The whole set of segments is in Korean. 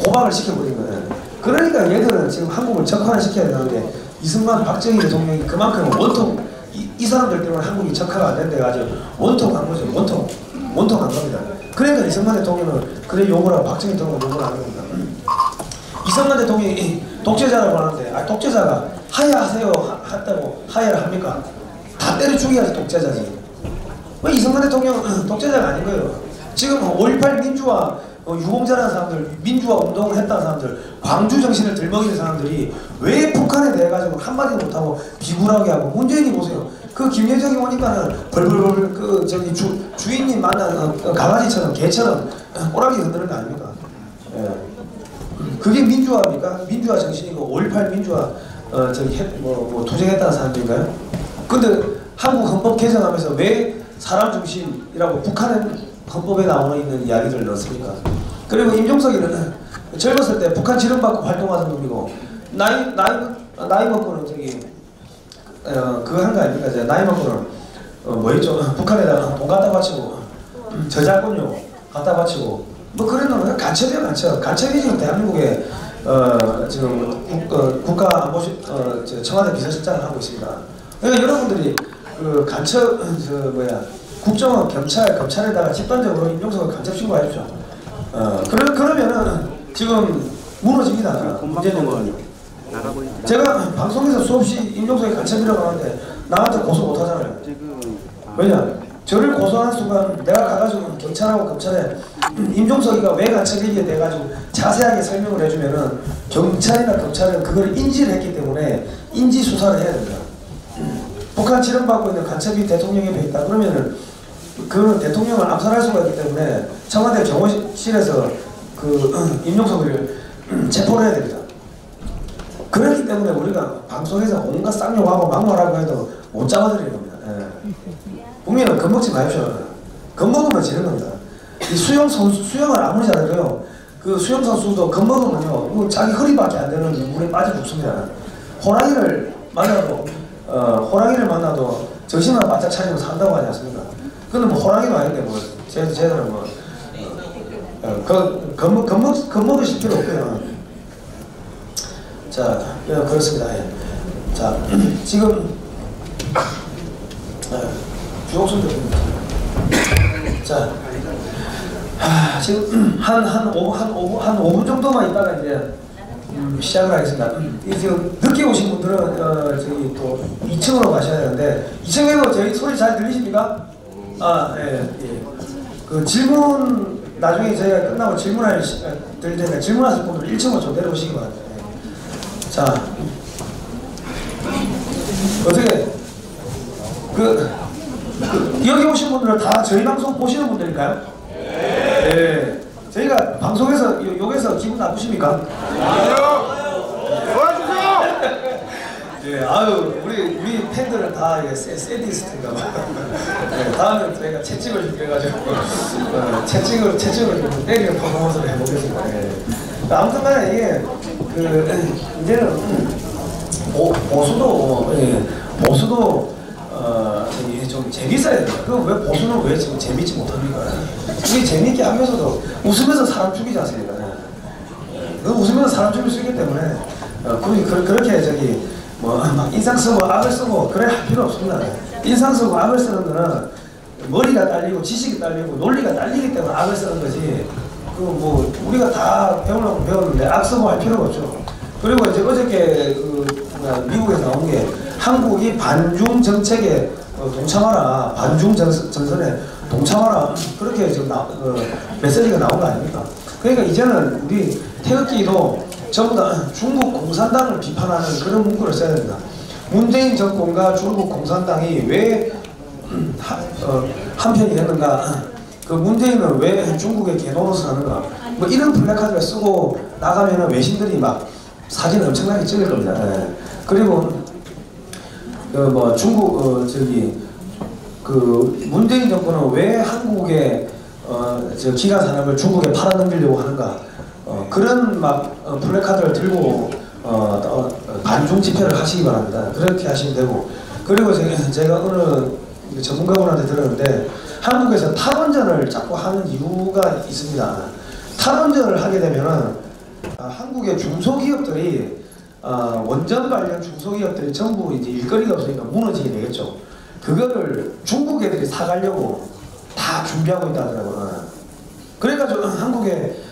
고박을 시켜버린 거예요. 그러니까 얘들은 지금 한국을 적화시켜야 되는데 이승만, 박정희 대통령이 그만큼 원통 이 사람들 때문에 한국이 적화가 안 된데 아주 원통한 거죠. 원통한 겁니다. 그러니까 이승만 대통령은 그래 욕을 하고 박정희 대통령은 욕을 하는 겁니다. 이승만 대통령이 독재자라고 하는데 독재자가 하야하세요 했다고 하야를 합니까? 다 때려 죽여야지 독재자지. 왜 이승만 대통령은 독재자가 아닌 거예요. 지금 5.18 민주화 유공자라는 사람들, 민주화 운동을 했다는 사람들, 광주 정신을 들먹이는 사람들이 왜 북한에 대해 가지고 한마디도 못하고 비굴하게 하고 문재인이 보세요. 그 김여정이 오니까는 벌벌벌 그 저기 주인님 만난 강아지처럼 개처럼 꼬라지 흔드는 거 아닙니까? 예. 그게 민주화입니까? 민주화 정신이고 5.18 민주화 저기 투쟁했다는 사람들인가요? 근데 한국 헌법 개정하면서 왜 사람 중심이라고 북한은 헌법에 나오는 있는 이야기들을 넣습니까? 그리고 임종석이는 젊었을 때 북한 지령받고 활동하던 놈이고 나이 먹고는 저기 그거 한 거 아닙니까? 나이 먹고는 뭐였죠? 북한에다가 돈 갖다 바치고 저작권료 갖다 바치고 뭐 그런 놈은 간첩이야 간첩. 간첩이 지금 대한민국에 지금 국가안보실 청와대 비서실장을 하고 있습니다. 그러니까 여러분들이 그 간첩 국정원, 경찰, 검찰에다가 집단적으로 임종석을 간첩 신고하십시오. 그러면은 지금 무너집니다. 문제는 제가 방송에서 수없이 임종석이 간첩이라고 하는데 나한테 고소 못하잖아요. 왜냐? 저를 고소한 순간 내가 가가지고 경찰하고 검찰에 임종석이가 왜 간첩이기에 대해가지고 자세하게 설명을 해주면은 경찰이나 검찰은 그걸 인지를 했기 때문에 인지 수사를 해야 됩니다. 북한 지령받고 있는 간첩이 대통령 옆에 있다 그러면은 그 대통령을 암살할 수가 있기 때문에 청와대 경호실에서 그 임종석을 체포를 해야 됩니다. 그렇기 때문에 우리가 방송에서 온갖 쌍욕하고 막말하고 해도 못 잡아들이는 겁니다. 국민은 겁먹지 마십시오. 겁먹으면 지는 겁니다. 이 수영을 아무리 잘해도요, 그 수영 선수도 겁먹으면요, 자기 허리밖에 안 되는 물에 빠져 죽습니다. 호랑이를 만나도 정신만 바짝 차리고 산다고 하지 않습니까? 그건 뭐 호랑이도 아닌데 뭐 쟤들은 뭐 겁먹으실 필요 없고요. 자, 그렇습니다. 예. 자, 지금 주옥순 대표입니다. 자, 지금 한 5분 정도만 있다가 이제 시작을 하겠습니다. 지금 늦게 오신 분들은 저기 또 2층으로 가셔야 되는데 2층에도 저희 소리 잘 들리십니까? 예. 그 질문 나중에 저희가 끝나고 질문할 드릴 테니까 질문하실 분들 1층으로 좀 내려오시기 바랍니다. 자, 어떻게 여기 오신 분들은 다 저희 방송 보시는 분들일까요? 네. 저희가 방송에서 욕해서 기분 나쁘십니까? 예, 아유, 우리 팬들은 다 세디스트인가 봐. 네, 다음에 저희가 채찍을 좀 해가지고 채찍으로 좀 때리는 퍼포먼스를 해보겠습니다. 예. 아무튼간에 이게 이제는 보수도 좀 재밌어야 돼요. 왜 보수는 왜 지금 재밌지 못합니까? 이게 재밌게 하면서도 웃으면서 사람 죽이지 않습니까? 웃으면서 사람 죽일 수 있기 때문에 그렇게 저기 막 인상 쓰고 악을 쓰고 그래 할 필요 없습니다. 인상 쓰고 악을 쓰는 거는 머리가 딸리고 지식이 딸리고 논리가 딸리기 때문에 악을 쓰는 거지. 우리가 다 배우려고 배웠는데 악 쓰고 할 필요가 없죠. 그리고 이제 어저께 미국에서 나온 게 한국이 반중 정책에 동참하라, 반중 전선에 동참하라, 그렇게 지금 메시지가 나온 거 아닙니까? 그러니까 이제는 우리 태극기도 전부 다 중국 공산당을 비판하는 그런 문구를 써야 됩니다. 문재인 정권과 중국 공산당이 왜 한편이 됐는가, 그 문재인은 왜 중국에 개노릇을 하는가, 뭐 이런 플래카드를 쓰고 나가면 외신들이 막 사진을 엄청나게 찍을 겁니다. 네. 그리고 중국 문재인 정권은 왜 한국의 기간 산업을 중국에 팔아넘기려고 하는가, 그런 막 플래카드를 들고 반중 집회를 하시기 바랍니다. 그렇게 하시면 되고, 그리고 제가 어느 전문가분한테 들었는데 한국에서 탈원전을 자꾸 하는 이유가 있습니다. 탈원전을 하게 되면은 한국의 중소기업들이 원전 관련 중소기업들이 전부 이제 일거리가 없으니까 무너지게 되겠죠. 그거를 중국 애들이 사가려고 다 준비하고 있다 하더라고요. 그래가지고 한국에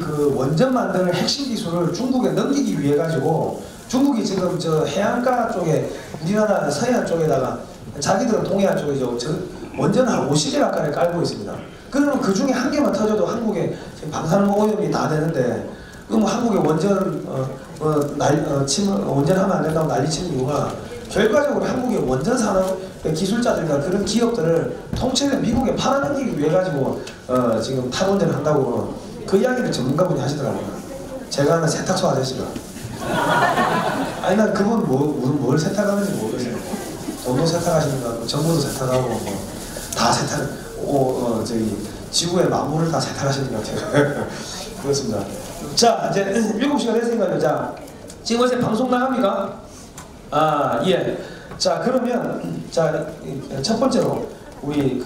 그 원전 만드는 핵심 기술을 중국에 넘기기 위해 가지고 중국이 지금 저 해안가 쪽에 우리나라 서해안 쪽에다가 자기들은 동해안 쪽에 저 원전 한 50개 가까이 깔고 있습니다. 그러면 그 중에 한 개만 터져도 한국에 지금 방사능 오염이 다 되는데, 그럼 한국에 원전 원전하면 안 된다고 난리치는 이유가 결과적으로 한국의 원전 산업 기술자들과 그런 기업들을 통째로 미국에 팔아넘기기 위해 가지고 지금 탈원전을 한다고 그 이야기를 전문가분이 하시더라고요. 제가 아는 세탁소 아저씨가. 아니 난 그분 뭘 세탁하는지 모르겠어요. 돈도 세탁하시는 것 같고 정보도 세탁하고 다 세탁, 저기 지구의 만물을 다 세탁하시는 것 같아요. 그렇습니다. 자, 이제 7시가 됐으니까요. 자, 지금 어제 방송 나갑니까? 예. 자, 그러면 자, 첫 번째로 우리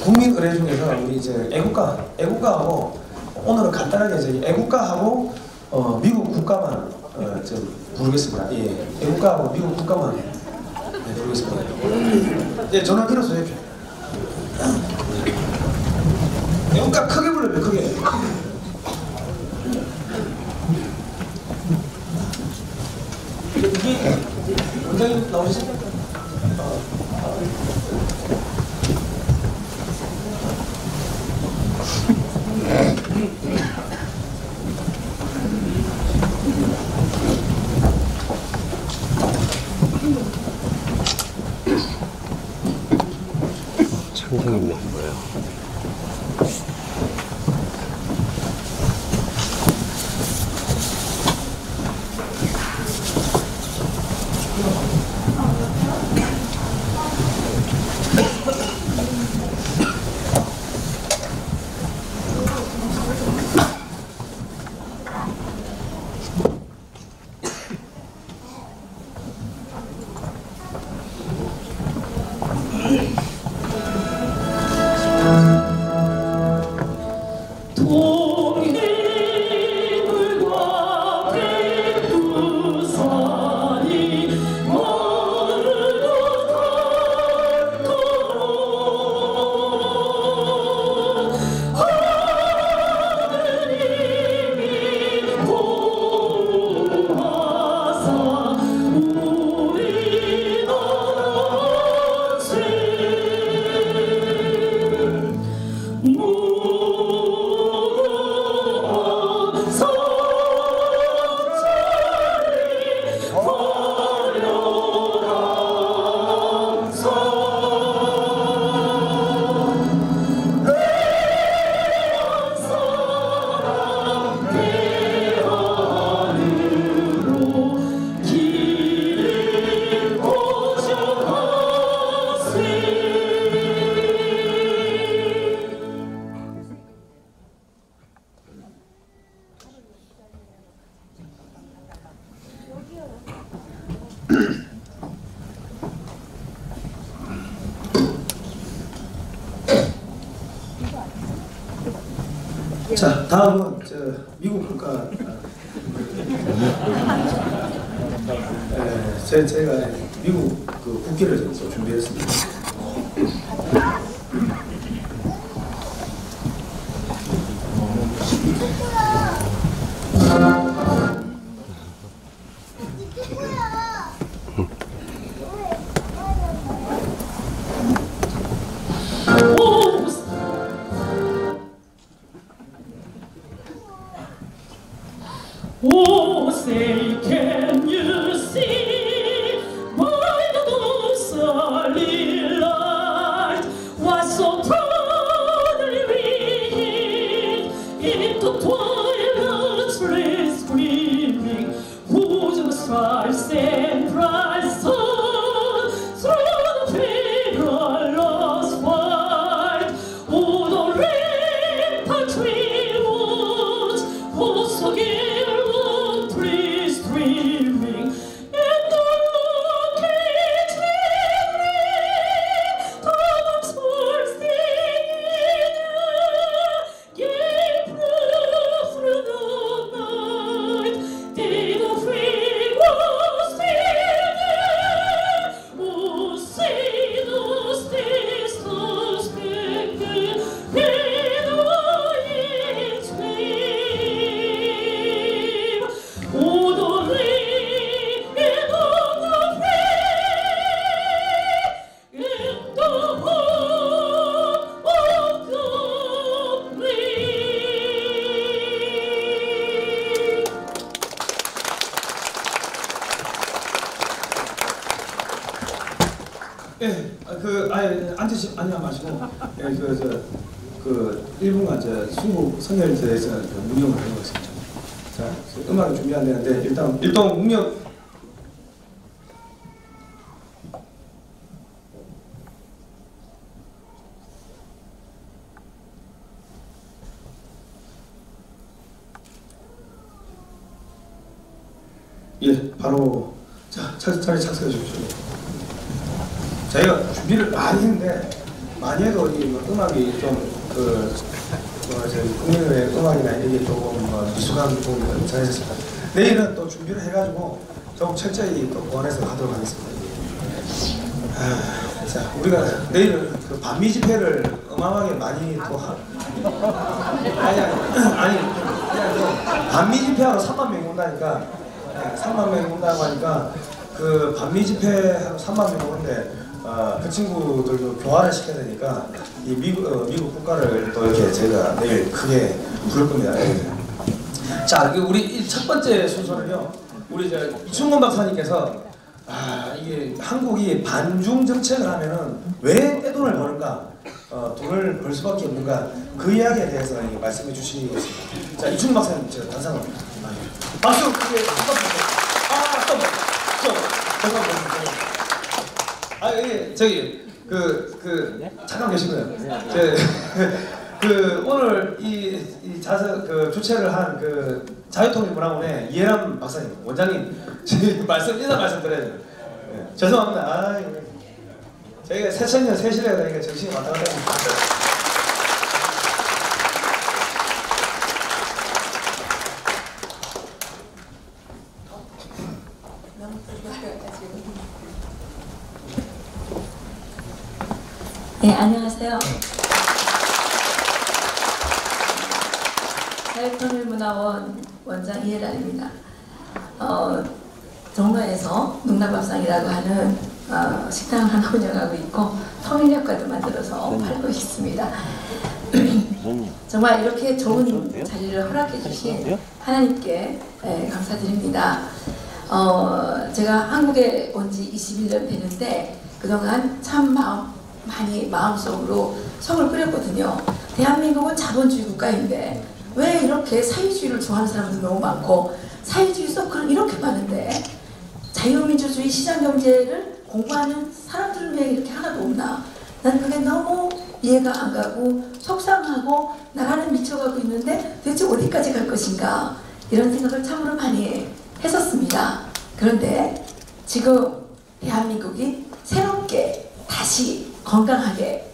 국민 의례 중에서 우리 이제 애국가하고 오늘은 간단하게 이제 애국가하고 미국 국가만 좀 부르겠습니다. 예. 애국가하고 미국 국가만 부르겠습니다. 네, 전화 길었어요. 애국가 크게 불러요, 크게. 이게 원장님 나오셨어요? 창생이네 뭐예요? 자, 다음은 미국 국가. 제가 미국 국기를 좀 준비했습니다. Oh, say, can you see why the early light was so proudly reading into twilight's race screaming, whose the stripes and bright sun through the perilous fight. Oh, the red palm tree woods, 앉아 마시고 예, 그 1분간 순국 선열에 대해서 묵념을 하는 것입니다. 자, 음악이 준비 안 되는데 일단 묵념. 예, 바로 자리 착석해 주십시오. 저희가 준비를 많이 했는데 많이 해도 이 음악이 저희 국민의 음악이나 이게 조금 미숙한 부분이 잘해졌습니다. 내일은 또 준비를 해가지고 조금 철저히 또 보완해서 하도록 하겠습니다. 자, 우리가 내일은 그 반미 집회를 어마어마하게 많이 또 아니 반미 집회하러 3만 명이 온다니까. 3만 명이 온다고 하니까 그 반미 집회하러 3만 명이 오는데 그 친구들도 교화를 시켜야 되니까 이 미국 국가를 또 이렇게 제가 내일 크게 부를 겁니다. 자, 우리 첫 번째 순서는요. 우리 이충건 박사님께서 이게 한국이 반중 정책을 하면은 왜 떼돈을 버는가, 돈을 벌 수밖에 없는가, 그 이야기에 대해서 말씀해 주시겠습니다. 자, 이충건 박사님 제가 단상을 박수 크게 한번 주세요. 저기 잠깐 계시고요. 오늘 이 주최를 한 자유통일문화원의 이해람 박사님 원장님 인사 말씀 드려야 돼요. 죄송합니다. 저희가 새천년 새실에 다니까 정신이 왔다 갔다 합니다. 네, 안녕하세요. 자유통일문화원 원장 이해란입니다. 종로에서 농락밥상이라고 하는 식당을 하나 운영하고 있고 통일역과도 만들어서 팔고 있습니다. 정말 이렇게 좋은 자리를 허락해 주신 하나님께 감사드립니다. 제가 한국에 온 지 21년 되는데 그동안 참 많이 마음속으로 속을 끓였거든요. 대한민국은 자본주의 국가인데 왜 이렇게 사회주의를 좋아하는 사람들 너무 많고 사회주의 서클은 이렇게 많은데 자유민주주의 시장경제를 공부하는 사람들은 왜 이렇게 하나도 없나. 난 그게 너무 이해가 안 가고 속상하고 나라는 미쳐가고 있는데 도대체 어디까지 갈 것인가, 이런 생각을 참으로 많이 했었습니다. 그런데 지금 대한민국이 새롭게 다시 건강하게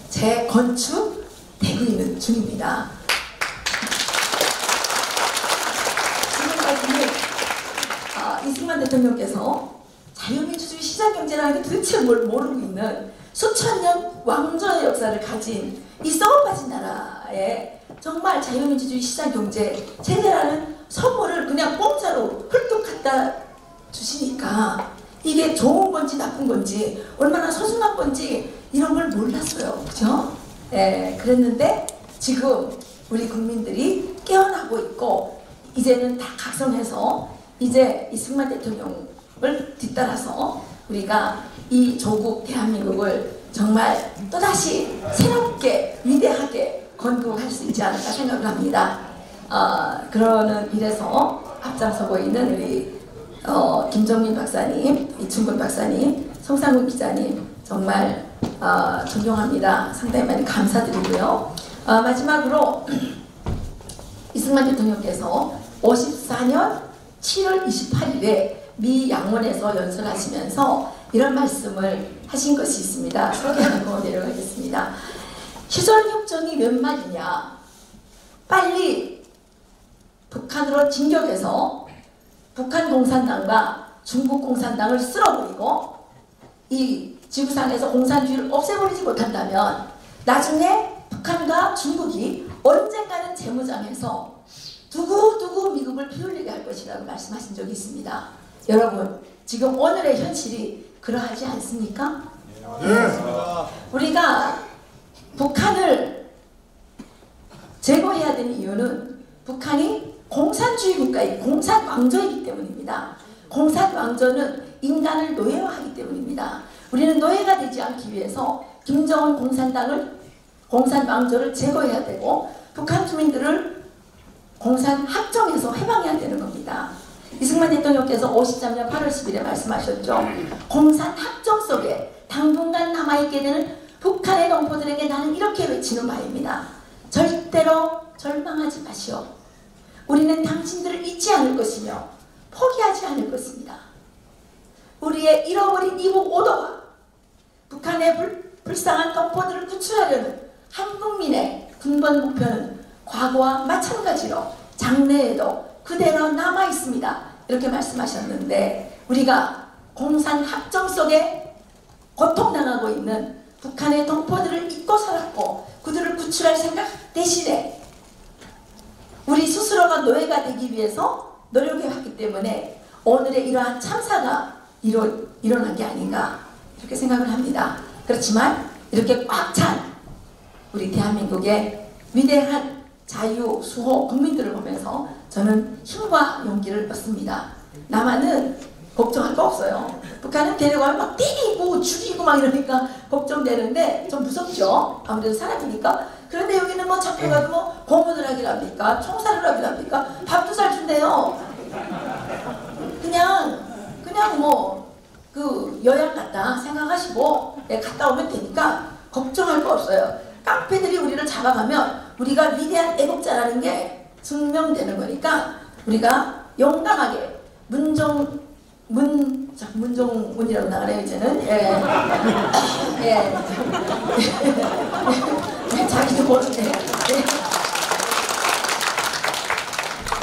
재건축되고 있는 중입니다. 지금까지는 이승만 대통령께서 자유민주주의 시장경제라는 게 도대체 뭘 모르고 있는 수천 년 왕조의 역사를 가진 이 썩어빠진 나라에 정말 자유민주주의 시장경제 체제라는 선물을 그냥 공짜로 hul뚝 갖다 주시니까 이게 좋은 건지 나쁜 건지 얼마나 소중한 건지 이런 걸 몰랐어요. 그죠? 그랬는데 지금 우리 국민들이 깨어나고 있고 이제는 다 각성해서 이제 이승만 대통령을 뒤따라서 우리가 이 조국 대한민국을 정말 또다시 새롭게 위대하게 건국할 수 있지 않을까 생각을 합니다. 그러는 일에서 앞장서고 있는 우리 김정민 박사님, 이충건 박사님, 송상국 기자님 정말 존경합니다. 상당히 많이 감사드리고요. 마지막으로 이승만 대통령께서 54년 7월 28일에 미 양원에서 연설하시면서 이런 말씀을 하신 것이 있습니다. 소개하고 내려가겠습니다. 휴전협정이 몇 말이냐. 빨리 북한으로 진격해서 북한 공산당과 중국 공산당을 쓸어버리고 이 지구상에서 공산주의를 없애버리지 못한다면 나중에 북한과 중국이 언젠가는 재무장해서 두고두고 미국을 피흘리게 할 것이라고 말씀하신 적이 있습니다. 여러분, 지금 오늘의 현실이 그러하지 않습니까? 우리가 북한을 제거해야 되는 이유는 북한이 공산주의 국가의 공산왕조이기 때문입니다. 공산왕조는 인간을 노예화하기 때문입니다. 우리는 노예가 되지 않기 위해서 김정은 공산왕조를 제거해야 되고 북한 주민들을 공산합정에서 해방해야 되는 겁니다. 이승만 대통령께서 53년 8월 10일에 말씀하셨죠. 공산합정 속에 당분간 남아있게 되는 북한의 동포들에게 나는 이렇게 외치는 바입니다. 절대로 절망하지 마시오. 우리는 당신들을 잊지 않을 것이며 포기하지 않을 것입니다. 우리의 잃어버린 이북 오도와 북한의 불쌍한 동포들을 구출하려는 한국민의 군번 목표는 과거와 마찬가지로 장래에도 그대로 남아있습니다. 이렇게 말씀하셨는데 우리가 공산합정 속에 고통당하고 있는 북한의 동포들을 잊고 살았고 그들을 구출할 생각 대신에 우리 스스로가 노예가 되기 위해서 노력해왔기 때문에 오늘의 이러한 참사가 일어난 게 아닌가 이렇게 생각을 합니다. 그렇지만 이렇게 꽉 찬 우리 대한민국의 위대한 자유, 수호, 국민들을 보면서 저는 힘과 용기를 얻습니다. 남한은 걱정할 거 없어요. 북한은 데려가면 막 때리고 죽이고 막 이러니까 걱정되는데 좀 무섭죠. 아무래도 사람이니까. 그런데 여기는 뭐 잡혀가도 뭐 고문을 하기로 합니까? 총살을 하기로 합니까? 밥도 잘 준대요. 그냥 뭐 그 여행 갔다 생각하시고 갔다 오면 되니까 걱정할 거 없어요. 깡패들이 우리를 잡아가면 우리가 위대한 애국자라는 게 증명되는 거니까 우리가 용감하게 문정문이라고 나가네요 이제는. 예. 자기도 모르네.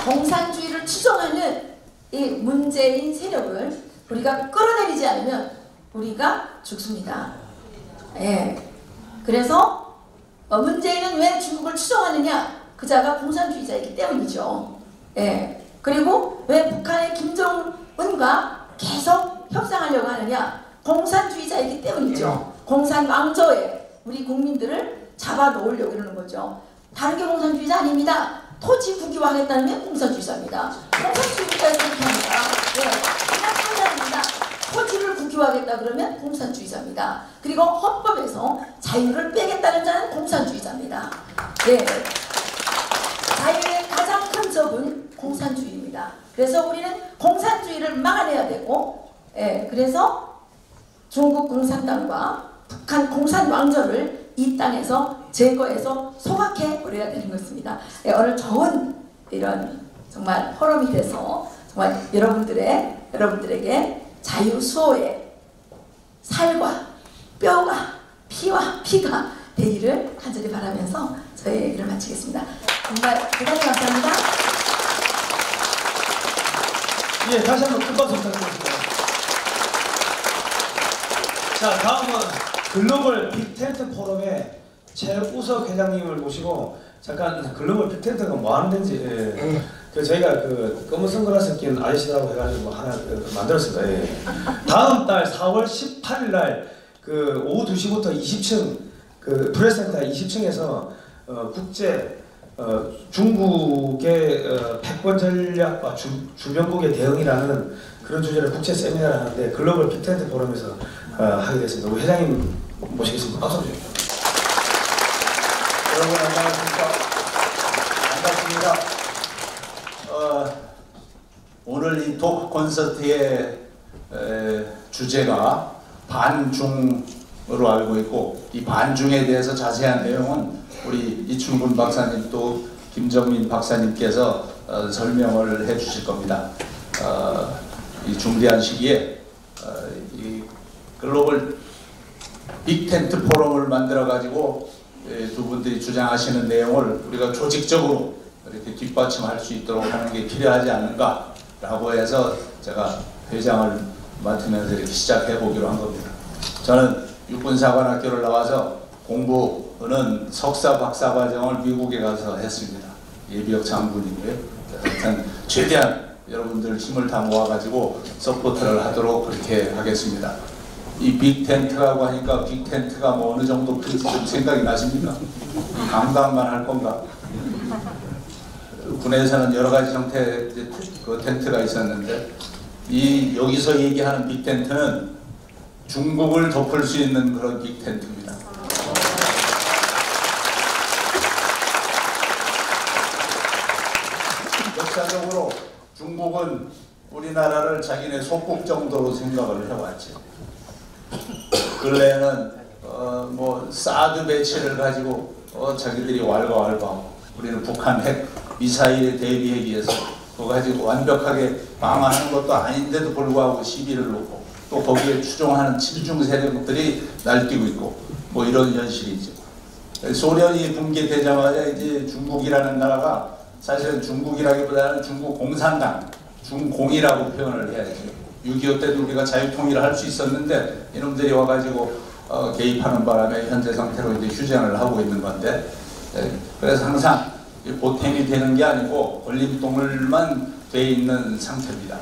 공산주의를 추종하는 이 문재인 세력을 우리가 끌어내리지 않으면 우리가 죽습니다. 예. 그래서 문재인은 왜 중국을 추종하느냐? 그자가 공산주의자이기 때문이죠. 예. 그리고 왜 북한의 김정은과 계속 협상하려고 하느냐? 공산주의자이기 때문이죠. 공산왕조에 우리 국민들을 잡아놓으려고 이러는 거죠. 다른 게 공산주의자 아닙니다. 토지 국유화하겠다는 게 공산주의자입니다. 공산주의자에서 그렇게 합니다. 예. 그냥 판단합니다. 토지를 국유화하겠다 그러면 공산주의자입니다. 그리고 헌법에서 자유를 빼겠다는 자는 공산주의자입니다. 예. 자유의 가장 큰 적은 공산주의입니다. 그래서 우리는 공산주의를 막아내야 되고, 예. 그래서 중국 공산당과 북한 공산왕조를 이 땅에서 제거해서 소각해 버려야 되는 것입니다. 예. 오늘 좋은 이런 정말 포럼이 돼서 정말 여러분들에게 자유 수호의 살과 뼈가 피와 피가 되기를 간절히 바라면서 저의 얘기를 마치겠습니다. 정말 대단히 감사합니다. 예, 다시 한번 큰 박수 부탁드립니다. 자, 다음은 글로벌 빅텐트 포럼의 최우석 회장님을 모시고 잠깐 글로벌 빅텐트가 뭐 하는 데인지 저희가 그 검은 선글라스 낀 아저씨라고 해가지고 하나 만들었습니다. 예. 다음 달 4월 18일 날 그 오후 2시부터 20층 그 프레스센터 20층에서 국제 중국의 패권 전략과 주변국의 대응이라는 그런 주제로 국제 세미나를 하는데 글로벌 빅텐트 포럼에서 하게 됐습니다. 우리 회장님 모시겠습니다. 박수 주세요. 여러분 안녕하십니까? 반갑습니다. 오늘 이 토크 콘서트의 주제가 반중으로 알고 있고 이 반중에 대해서 자세한 내용은 우리 이춘근 박사님 또 김정민 박사님께서 설명을 해 주실 겁니다. 이 중대한 시기에 이 글로벌 빅텐트 포럼을 만들어 가지고 두 분들이 주장하시는 내용을 우리가 조직적으로 이렇게 뒷받침할 수 있도록 하는 게 필요하지 않는가라고 해서 제가 회장을 맡으면서 이렇게 시작해 보기로 한 겁니다. 저는 육군사관학교를 나와서 공부는 석사 박사 과정을 미국에 가서 했습니다. 예비역 장군이고요. 하여튼 최대한 여러분들 힘을 다 모아가지고 서포트를 하도록 그렇게 하겠습니다. 이 빅텐트라고 하니까 빅텐트가 뭐 어느 정도 큰지 좀 생각이 나십니까? 강당만 할 건가? 군에서는 여러 가지 형태의 그 텐트가 있었는데 여기서 얘기하는 빅텐트는 중국을 덮을 수 있는 그런 빅텐트입니다. 역사적으로 중국은 우리나라를 자기네 속국 정도로 생각을 해왔지. 근래에는 뭐 사드 배치를 가지고 자기들이 왈가왈부하고 우리는 북한 핵 미사일에 대비하기 위해서 그거 가지고 완벽하게 방어하는 것도 아닌데도 불구하고 시비를 놓고 또 거기에 추종하는 친중 세력들이 날뛰고 있고 뭐 이런 현실이죠. 소련이 붕괴되자마자 이제 중국이라는 나라가 사실은 중국이라기보다는 중국 공산당, 중공이라고 표현을 해야죠. 6.25 때도 우리가 자유통일을 할 수 있었는데 이놈들이 와가지고 개입하는 바람에 현재 상태로 이제 휴전을 하고 있는 건데, 그래서 항상 보탬이 되는 게 아니고 걸림돌만 돼 있는 상태입니다.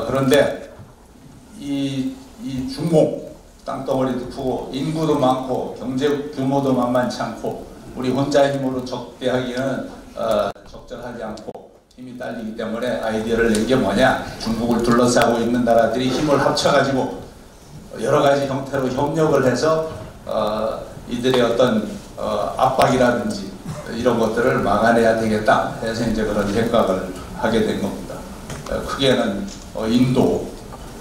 그런데 이 중공 땅덩어리도 크고 인구도 많고 경제 규모도 만만치 않고 우리 혼자 힘으로 적대하기는 적절하지 않고 힘이 딸리기 때문에 아이디어를 낸 게 뭐냐, 중국을 둘러싸고 있는 나라들이 힘을 합쳐가지고 여러 가지 형태로 협력을 해서 이들의 어떤 압박이라든지 이런 것들을 막아내야 되겠다 해서 이제 그런 생각을 하게 된 겁니다. 크게는 인도,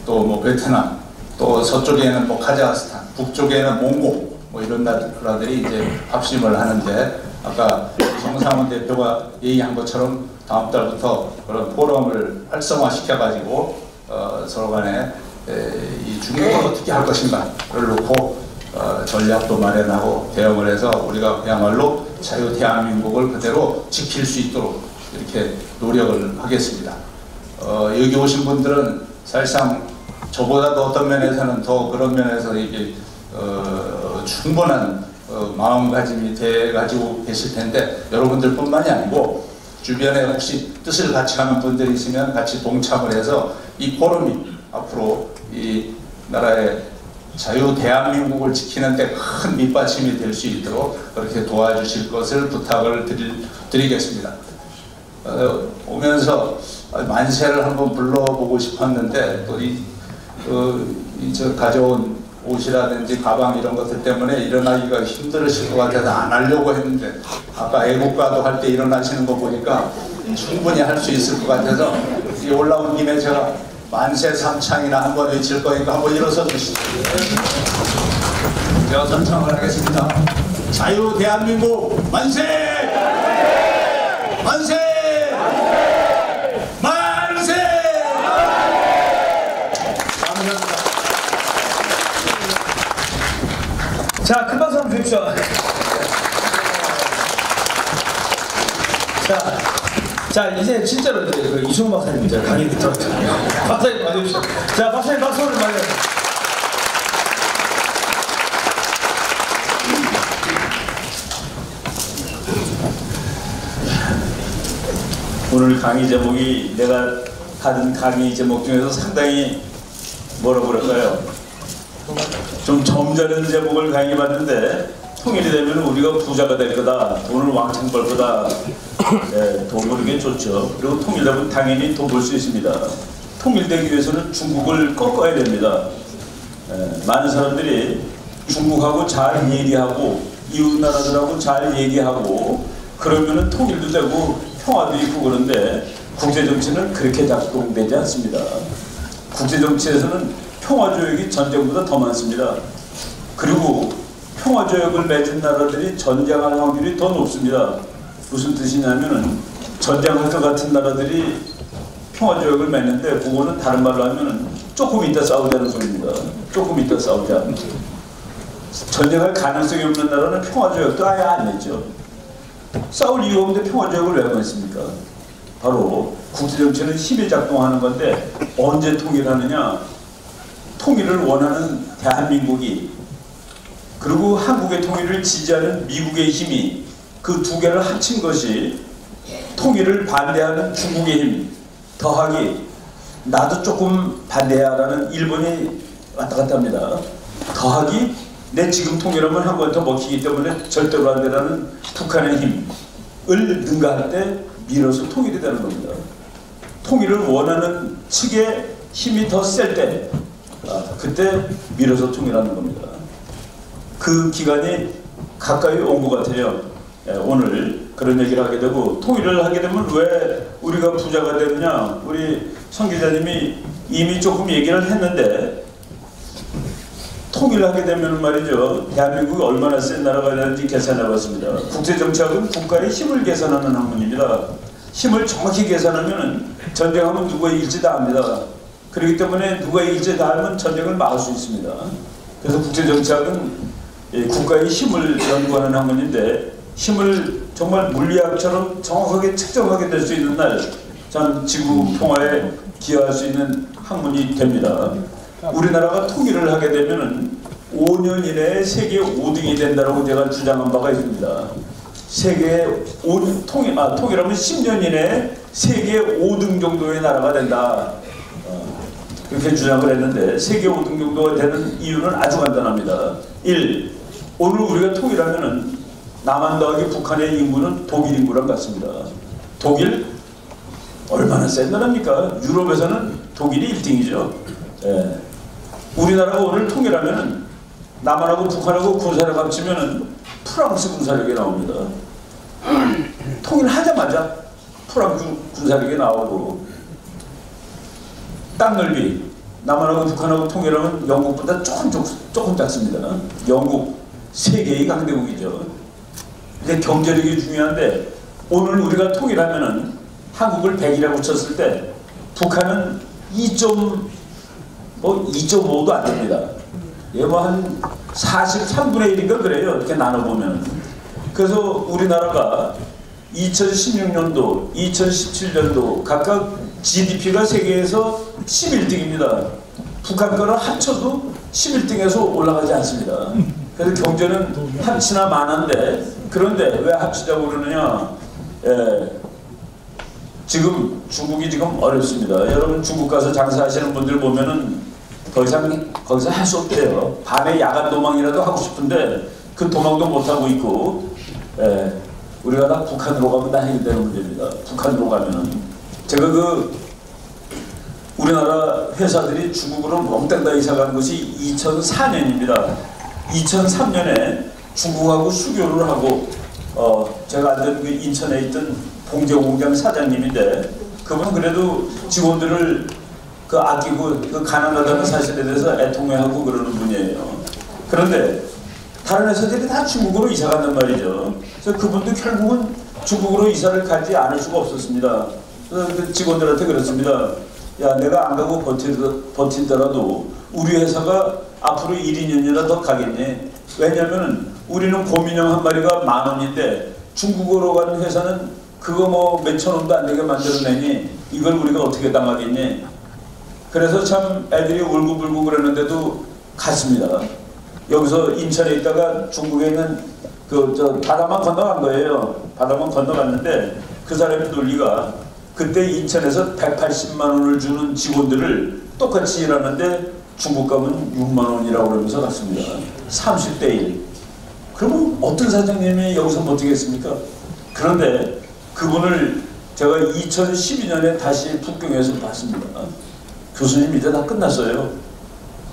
또 뭐 베트남, 또 서쪽에는 뭐 카자흐스탄, 북쪽에는 몽고 뭐 이런 나라들이 이제 합심을 하는데, 아까 정상훈 대표가 얘기한 것처럼 다음 달부터 그런 포럼을 활성화시켜가지고 서로 간에 이 중국을 어떻게 할 것인가를 놓고 전략도 마련하고 대응을 해서 우리가 그야말로 자유 대한민국을 그대로 지킬 수 있도록 이렇게 노력을 하겠습니다. 여기 오신 분들은 사실상 저보다도 어떤 면에서는 더 그런 면에서 이게 충분한 마음가짐이 돼 가지고 계실 텐데, 여러분들뿐만이 아니고 주변에 혹시 뜻을 같이 하는 분들이 있으면 같이 동참을 해서 이 포럼이 앞으로 이 나라의 자유 대한민국을 지키는 데 큰 밑받침이 될 수 있도록 그렇게 도와주실 것을 부탁을 드리겠습니다. 오면서 만세를 한번 불러보고 싶었는데 또 저 가져온 옷이라든지 가방 이런 것들 때문에 일어나기가 힘들으실 것 같아서 안 하려고 했는데, 아까 애국가도 할 때 일어나시는 거 보니까 충분히 할 수 있을 것 같아서 이 올라온 김에 제가 만세 삼창이나 한번 외칠 거니까 한번 일어서 주시죠. 제가 선창을 하겠습니다. 자유 대한민국 만세! 만세! 만세! 감사합니다. 자, 큰 박수 한번 주십시오. 자, 이제 진짜로 그 이승훈 박사님 이제 강의 들어왔잖아요. 박사님 맞으십시오. 자, 박사님 박수를 많이. 오늘 강의 제목이 내가 하던 강의 제목 중에서 상당히 뭐라고 그럴까요? 좀 점잖은 제목을 강의해봤는데, 통일이 되면 우리가 부자가 될 거다, 돈을 왕창 벌 거다. 돈 버는 게 좋죠. 그리고 통일되면 당연히 돈 벌 수 있습니다. 통일되기 위해서는 중국을 꺾어야 됩니다. 많은 사람들이 중국하고 잘 얘기하고 이웃 나라들하고 잘 얘기하고 그러면은 통일도 되고 평화도 있고, 그런데 국제정치는 그렇게 작동되지 않습니다. 국제정치에서는 평화조약이 전쟁보다 더 많습니다. 그리고 평화조약을 맺은 나라들이 전쟁할 확률이 더 높습니다. 무슨 뜻이냐면은 전쟁할 것 같은 나라들이 평화조약을 맺는데, 그거는 다른 말로 하면은 조금 이따 싸우자는 소리입니다. 조금 이따 싸우자. 전쟁할 가능성이 없는 나라는 평화조약도 아예 안 맺죠. 싸울 이유가 없는데 평화조약을 왜 맺습니까? 바로 국제정치는 힘이 작동하는 건데, 언제 통일하느냐? 통일을 원하는 대한민국이, 그리고 한국의 통일을 지지하는 미국의 힘이, 그 두 개를 합친 것이 통일을 반대하는 중국의 힘 더하기 나도 조금 반대하라는 일본이 왔다 갔다 합니다. 더하기 내 지금 통일하면 한국에 더 먹히기 때문에 절대로 안 되라는 북한의 힘을 능가할 때 밀어서 통일이 되는 겁니다. 통일을 원하는 측의 힘이 더 셀 때 그때 밀어서 통일하는 겁니다. 그 기간이 가까이 온 것 같아요. 오늘 그런 얘기를 하게 되고, 통일을 하게 되면 왜 우리가 부자가 되느냐, 우리 성 기자님이 이미 조금 얘기를 했는데, 통일을 하게 되면 말이죠, 대한민국이 얼마나 센 나라가 되는지 계산해 봤습니다. 국제정치학은 국가의 힘을 계산하는 학문입니다. 힘을 정확히 계산하면 전쟁하면 누가 이길지 다 압니다. 그렇기 때문에 누가 이길지 다 알면 전쟁을 막을 수 있습니다. 그래서 국제정치학은 국가의 힘을 연구하는 학문인데, 힘을 정말 물리학처럼 정확하게 측정하게 될 수 있는 날, 참 지구 평화에 기여할 수 있는 학문이 됩니다. 우리나라가 통일을 하게 되면은 5년 이내에 세계 5등이 된다고 제가 주장한 바가 있습니다. 세계 통일하면 10년 이내에 세계 5등 정도의 나라가 된다. 그렇게 주장을 했는데, 세계 5등 정도가 되는 이유는 아주 간단합니다. 1. 오늘 우리가 통일하면은 남한 더하기 북한의 인구는 독일 인구랑 같습니다. 독일 얼마나 센 나라입니까? 유럽에서는 독일이 1등이죠. 예. 우리나라가 오늘 통일하면은 남한하고 북한하고 군사력 합치면은 프랑스 군사력이 나옵니다. 통일하자마자 프랑스 군사력이 나오고, 땅 넓이 남한하고 북한하고 통일하면 영국보다 조금 작습니다. 영국 세계의 강대국이죠. 이제 경제력이 중요한데, 오늘 우리가 통일하면은 한국을 100이라고 쳤을 때 북한은 2.5도 안 됩니다. 예, 뭐 한 43분의 1인가 그래요. 이렇게 나눠보면. 그래서 우리나라가 2016년도, 2017년도 각각 GDP가 세계에서 11등입니다. 북한 거를 합쳐도 11등에서 올라가지 않습니다. 그래서 경제는 합치나 마나인데, 그런데 왜 합치자고 그러느냐? 지금 중국이 지금 어렵습니다. 여러분 중국 가서 장사하시는 분들 보면은 더 이상 거기서 할 수 없대요. 밤에 야간 도망이라도 하고 싶은데 그 도망도 못 하고 있고, 우리가 다 북한으로 가면 다 해결되는 문제입니다. 북한으로 가면은 제가 우리나라 회사들이 중국으로 멍땅 다 이사 간 것이 2004년입니다. 2003년에 중국하고 수교를 하고, 제가 알던 그 인천에 있던 봉제 공장 사장님인데, 그분은 그래도 직원들을 아끼고 가난하다는 사실에 대해서 애통해하고 그러는 분이에요. 그런데 다른 회사들이 다 중국으로 이사 간단 말이죠. 그래서 그분도 결국은 중국으로 이사를 가지 않을 수가 없었습니다. 그래서 직원들한테 그랬습니다. 야, 내가 안 가고 버티더라도 우리 회사가 앞으로 1, 2년이나 더 가겠니? 왜냐면 우리는 곰인형 한 마리가 10,000원인데 중국으로 가는 회사는 그거 뭐 몇천 원도 안 되게 만들어내니 이걸 우리가 어떻게 당하겠니? 그래서 참 애들이 울고불고 그랬는데도 갔습니다. 여기서 인천에 있다가 중국에 있는 바다만 건너간 거예요. 바다만 건너갔는데 그 사람의 논리가, 그때 인천에서 180만 원을 주는 직원들을 똑같이 일하는데 중국 가면 6만 원이라고 그러면서 갔습니다. 30대 1. 그러면 어떤 사장님이 여기서 버티겠습니까? 그런데 그분을 제가 2012년에 다시 북경에서 봤습니다. 교수님 이제 다 끝났어요.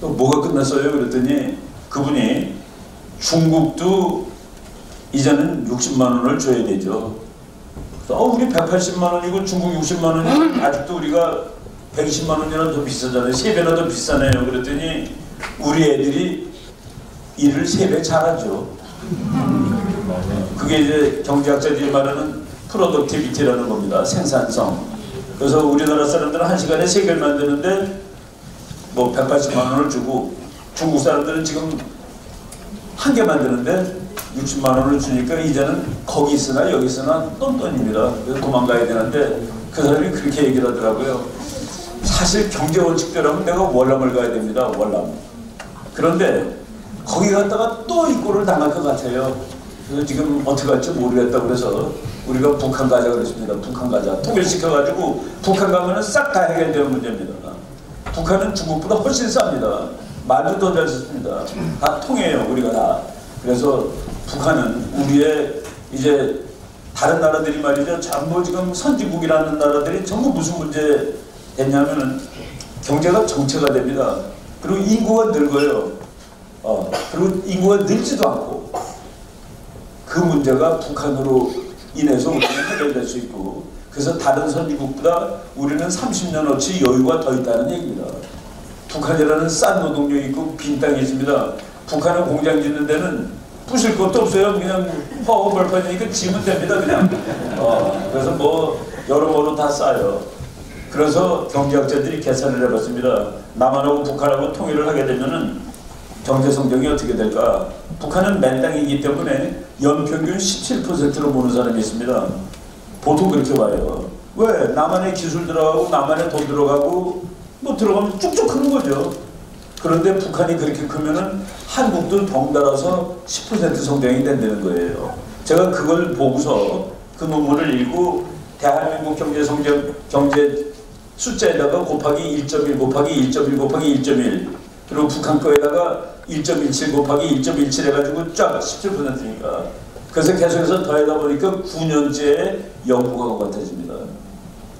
뭐가 끝났어요? 그랬더니 그분이 중국도 이제는 60만 원을 줘야 되죠. 우리 180만 원이고 중국 60만 원이고 아직도 우리가 120만 원이나 더 비싸잖아요. 3배나 더 비싸네요. 그랬더니 우리 애들이 일을 3배 잘하죠. 그게 이제 경제학자들이 말하는 프로덕티비티라는 겁니다. 생산성. 그래서 우리나라 사람들은 1시간에 3개를 만드는데 뭐 180만 원을 주고, 중국 사람들은 지금 1개 만드는데 60만 원을 주니까 이제는 거기 있으나 여기 있으나 똔똔입니다. 그래서 도망가야 되는데 그 사람이 그렇게 얘기를 하더라고요. 사실 경제 원칙대로 하면 내가 월남을 가야 됩니다. 월남. 그런데 거기 갔다가 또 이 꼴을 당할 것 같아요. 그래서 지금 어떻게 할지 모르겠다 그래서 우리가 북한 가자 그랬습니다. 북한 가자. 통일시켜가지고 북한 가면은 싹 다 해결되는 문제입니다. 북한은 중국보다 훨씬 쌉니다. 말도 더 잘 듣습니다. 다 통해요. 우리가 다. 그래서 북한은 우리의 이제 다른 나라들이 말이죠. 전부 지금 선진국이라는 나라들이 전부 무슨 문제 됐냐면은 경제가 정체가 됩니다. 그리고 인구가 늙어요. 그리고 인구가 늘지도 않고, 그 문제가 북한으로 인해서 우리는 해결될 수 있고, 그래서 다른 선진국보다 우리는 30년어치 여유가 더 있다는 얘기입니다. 북한이라는 싼 노동력이 있고 빈 땅이 있습니다. 북한은 공장 짓는 데는 부실 것도 없어요. 그냥 허허벌판이니까 지면 됩니다. 그냥. 그래서 뭐 여러모로 다 싸요. 그래서 경제학자들이 계산을 해봤습니다. 남한하고 북한하고 통일을 하게 되면은 경제 성장이 어떻게 될까? 북한은 맨 땅이기 때문에 연평균 17%로 보는 사람이 있습니다. 보통 그렇게 봐요. 왜? 남한에 기술 들어가고 남한에 돈 들어가고 뭐 들어가면 쭉쭉 크는 거죠. 그런데 북한이 그렇게 크면은 한국도 덩달아서 10% 성장이 된다는 거예요. 제가 그걸 보고서 그 논문을 읽고 대한민국 경제 성장, 경제 숫자에다가 곱하기 1.1 곱하기 1.1 곱하기 1.1 그리고 북한 거에다가 1.17 곱하기 1.17 해가지고 쫙 17%니까 그래서 계속해서 더하다 보니까 9년째의 영국하고 같아집니다.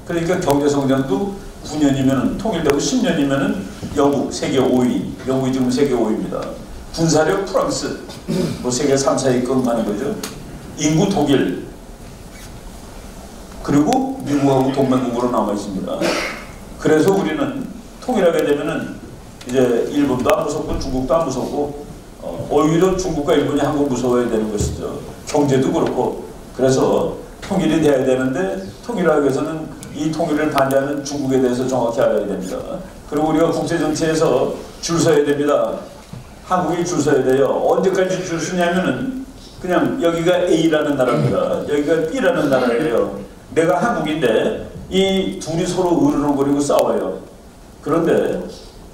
그러니까 경제 성장도 9년이면 통일되고 10년이면 영국 세계 5위, 영국이 지금 세계 5위입니다. 군사력 프랑스, 뭐 세계 3, 4위권 많은 거죠. 인구 독일, 그리고 미국하고 동맹국으로 남아 있습니다. 그래서 우리는 통일하게 되면은 이제 일본도 안 무섭고 중국도 안 무섭고 오히려 중국과 일본이 한국 무서워야 되는 것이죠. 경제도 그렇고. 그래서 통일이 돼야 되는데 통일하기 위해서는 이 통일을 반대하는 중국에 대해서 정확히 알아야 됩니다. 그리고 우리가 국제정치에서 줄 서야 됩니다. 한국이 줄 서야 돼요. 언제까지 줄 서냐면은 그냥 여기가 A라는 나라입니다. 여기가 B라는 나라예요. 내가 한국인데 이 둘이 서로 으르렁거리고 싸워요. 그런데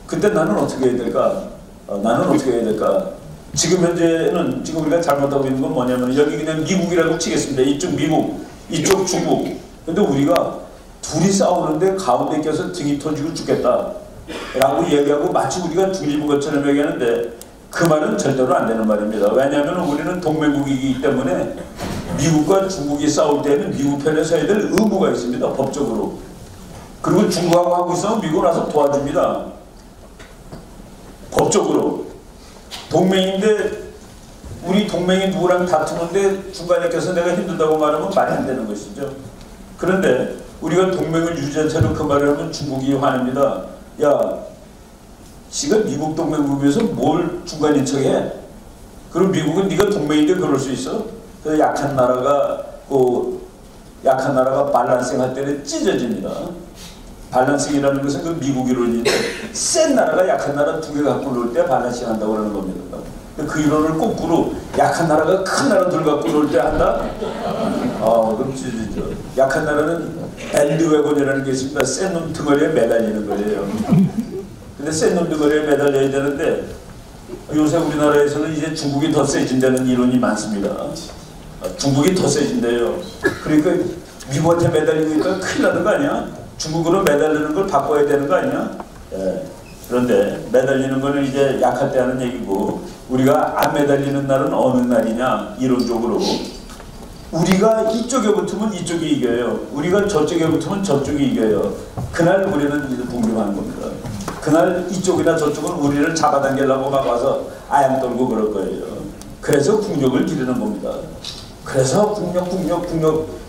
그때 나는 어떻게 해야 될까? 나는 어떻게 해야 될까? 지금 현재는 지금 우리가 잘못하고 있는 건 뭐냐면 여기 그냥 미국이라고 치겠습니다. 이쪽 미국, 이쪽 중국. 근데 우리가 둘이 싸우는데 가운데 껴서 등이 터지고 죽겠다 라고 얘기하고 마치 우리가 둘이 본 것처럼 얘기하는데 그 말은 절대로 안 되는 말입니다. 왜냐하면 우리는 동맹국이기 때문에 미국과 중국이 싸울 때는 미국 편에 서야 될 의무가 있습니다. 법적으로. 그리고 중국하고 하고 있으면 미국 와서 도와줍니다. 법적으로. 동맹인데 우리 동맹이 누구랑 다투는데 중간에 껴서 내가 힘들다고 말하면 말이 안 되는 것이죠. 그런데 우리가 동맹을 유지한 채로 그 말을 하면 중국이 화냅니다. 야, 지가 미국 동맹국에서 뭘 중간인 척해? 그리고 미국은 네가 동맹인데 그럴 수 있어? 그래서 약한 나라가 밸런싱 할 때는 찢어집니다. 밸런싱이라는 것은 그 미국 이론인데 센 나라가 약한 나라 두 개 갖고 놀 때 밸런싱 한다고 그러는 겁니다. 그 이론을 거꾸로 약한 나라가 큰 나라 둘 갖고 놀 때 한다? 그럼 찢어지죠. 약한 나라는 밴드웨건이라는 게 있습니다. 센 놈 등어리에 매달리는 거예요. 근데 센 놈 등어리에 매달려야 되는데 요새 우리나라에서는 이제 중국이 더 세진다는 이론이 많습니다. 중국이 더 세진대요. 그러니까 미국한테 매달리고 있다가 큰일 나는 거 아니야? 중국으로 매달리는 걸 바꿔야 되는 거 아니야? 예. 그런데 매달리는 거는 이제 약할 때 하는 얘기고 우리가 안 매달리는 날은 어느 날이냐? 이론적으로 우리가 이쪽에 붙으면 이쪽이 이겨요. 우리가 저쪽에 붙으면 저쪽이 이겨요. 그날 우리는 이제 독립하는 겁니다. 그날 이쪽이나 저쪽은 우리를 잡아당기려고 막 와서 아양 떨고 그럴 거예요. 그래서 국력을 기르는 겁니다. 그래서 국력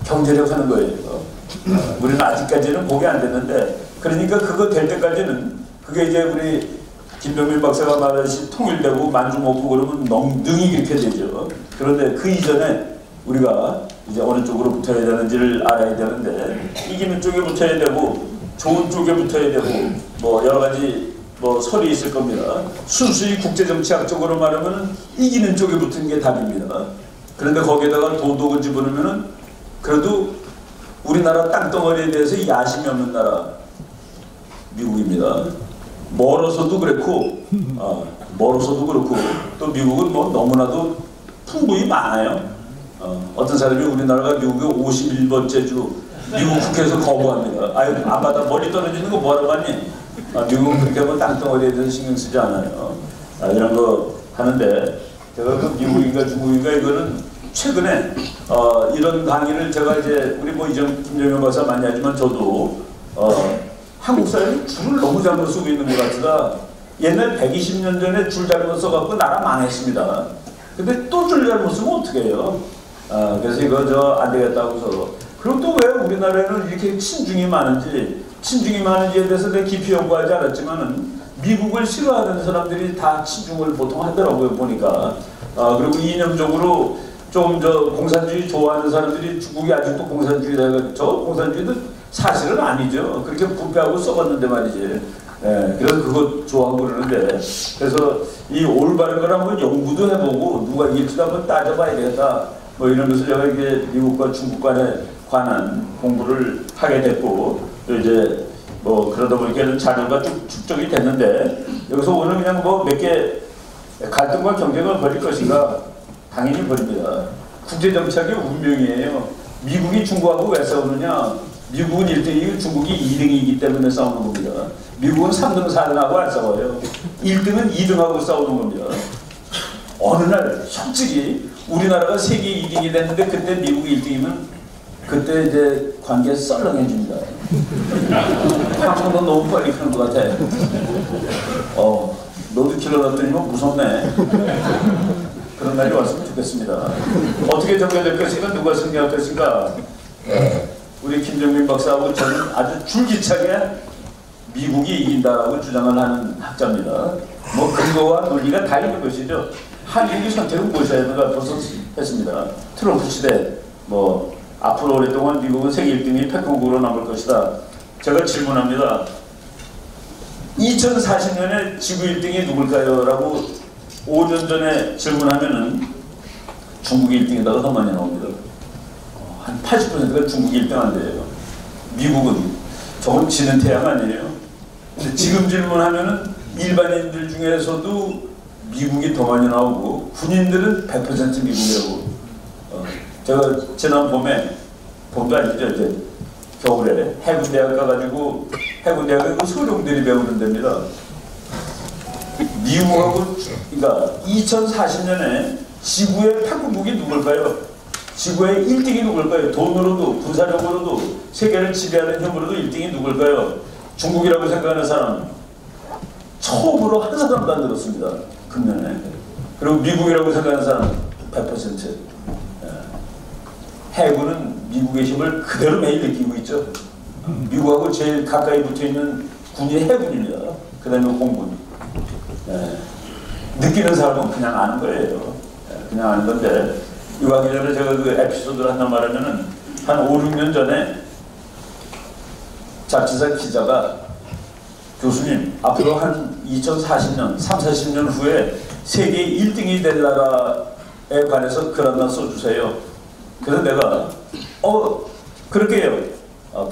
경제력 하는 거예요. 우리는 아직까지는 보기 안 됐는데 그러니까 그거 될 때까지는 그게 이제 우리 김정민 박사가 말하듯이 통일되고 만주 먹고 그러면 능이 그렇게 되죠. 그런데 그 이전에 우리가 이제 어느 쪽으로 붙어야 되는지를 알아야 되는데 이기는 쪽에 붙어야 되고 좋은 쪽에 붙어야 되고 뭐 여러 가지 뭐 설이 있을 겁니다. 순수히 국제정치학적으로 말하면 이기는 쪽에 붙은 게 답입니다. 그런데 거기에다가 도덕을 집어넣으면은 그래도 우리나라 땅덩어리에 대해서 야심이 없는 나라 미국입니다. 멀어서도 그렇고 또 미국은 뭐 너무나도 풍부히 많아요. 어떤 사람이 우리나라가 미국의 51번째 주 미국 국회에서 거부합니다. 아유 안 받아 멀리 떨어지는 거 뭐하러 가니? 미국은 그렇게 하면 땅덩어리에 대해서 신경 쓰지 않아요. 이런 거 하는데 제가 그 미국인가 중국인가 이거는 최근에 이런 강의를 제가 이제 우리 뭐 김정현 박사 많이 하지만 저도 한국 사람이 줄을 너무 잘못 쓰고 있는 것 같으다. 옛날 120년 전에 줄 잘못 써갖고 나라 망했습니다. 근데 또 줄 잘못 쓰면 어떻게 해요? 그래서 이거 저 안 되겠다고서. 그럼 또 왜 우리나라에는 이렇게 친중이 많은지에 대해서 내가 깊이 연구하지 않았지만은 미국을 싫어하는 사람들이 다 친중을 보통 하더라고요, 보니까. 그리고 이념적으로 좀 저 공산주의 좋아하는 사람들이 중국이 아직도 공산주의다. 저 공산주의도 사실은 아니죠. 그렇게 부패하고 썩었는데 말이지. 그래서 그거 좋아하고 그러는데, 그래서 이 올바른 걸 한번 연구도 해보고 누가 이길지도 한번 따져봐야 되겠다. 뭐 이러면서 제가 이게 미국과 중국 간에 관한 공부를 하게 됐고, 또 이제 뭐 그러다 보니까 자료가 쭉 축적이 됐는데, 여기서 오늘 그냥 뭐 몇 개 갈등과 경쟁을 벌일 것인가? 당연히 벌입니다. 국제정치학의 운명이에요. 미국이 중국하고 왜 싸우느냐? 미국은 1등이고 중국이 2등이기 때문에 싸우는 겁니다. 미국은 3등, 4등하고 안 싸워요. 1등은 2등하고 싸우는 겁니다. 어느 날 솔직히 우리나라가 세계 2등이 됐는데 그때 미국이 1등이면 그때 이제 관계 썰렁해집니다. 방송도 너무 빨리 가는 것 같아. 너도 길러놨더니 무섭네. 그런 날이 왔으면 좋겠습니다. 어떻게 정리될 것인가, 누가 승리할 것인가. 우리 김정민 박사하고 저는 아주 줄기차게 미국이 이긴다라고 주장을 하는 학자입니다. 뭐 근거와 논리가 다 있는 것이죠. 한국이 선택은 무엇이어야 되는가 벌써 했습니다. 트럼프 시대, 뭐 앞으로 오랫동안 미국은 세계 1등이 패권국으로 남을 것이다. 제가 질문합니다. 2040년에 지구 1등이 누굴까요? 라고 5년 전에 질문하면은 중국이 1등에다가 더 많이 나옵니다. 한 80%가 중국이 1등 한대요. 미국은 저건 지는 태양 아니에요. 근데 지금 질문하면은 일반인들 중에서도 미국이 더 많이 나오고 군인들은 100% 미국이라고. 제가 지난 봄도 아니죠, 이제 겨울에 해군대학 가가지고 해군대학에 그 소령들이 배우는 데입니다. 미국하고, 그러니까 2040년에 지구의 패권국이 누굴까요? 지구의 1등이 누굴까요? 돈으로도 군사력으로도 세계를 지배하는 힘으로도 1등이 누굴까요? 중국이라고 생각하는 사람 처음으로 한 사람도 안 들었습니다. 금년에. 그리고 미국이라고 생각하는 사람 100%. 해군은 미국의 힘을 그대로 매일 느끼고 있죠. 미국하고 제일 가까이 붙어있는 군이 해군입니다. 그 다음에 공군. 느끼는 사람은 그냥 아는 거예요. 그냥 아는 건데, 이거 하기 전에 제가 그 에피소드를 하나 말하면은 한 5, 6년 전에 잡지사 기자가 교수님, 앞으로 한 2040년, 3, 40년 후에 세계 1등이 될 나라에 관해서 글 하나 써주세요. 그래서 내가 그렇게 해요.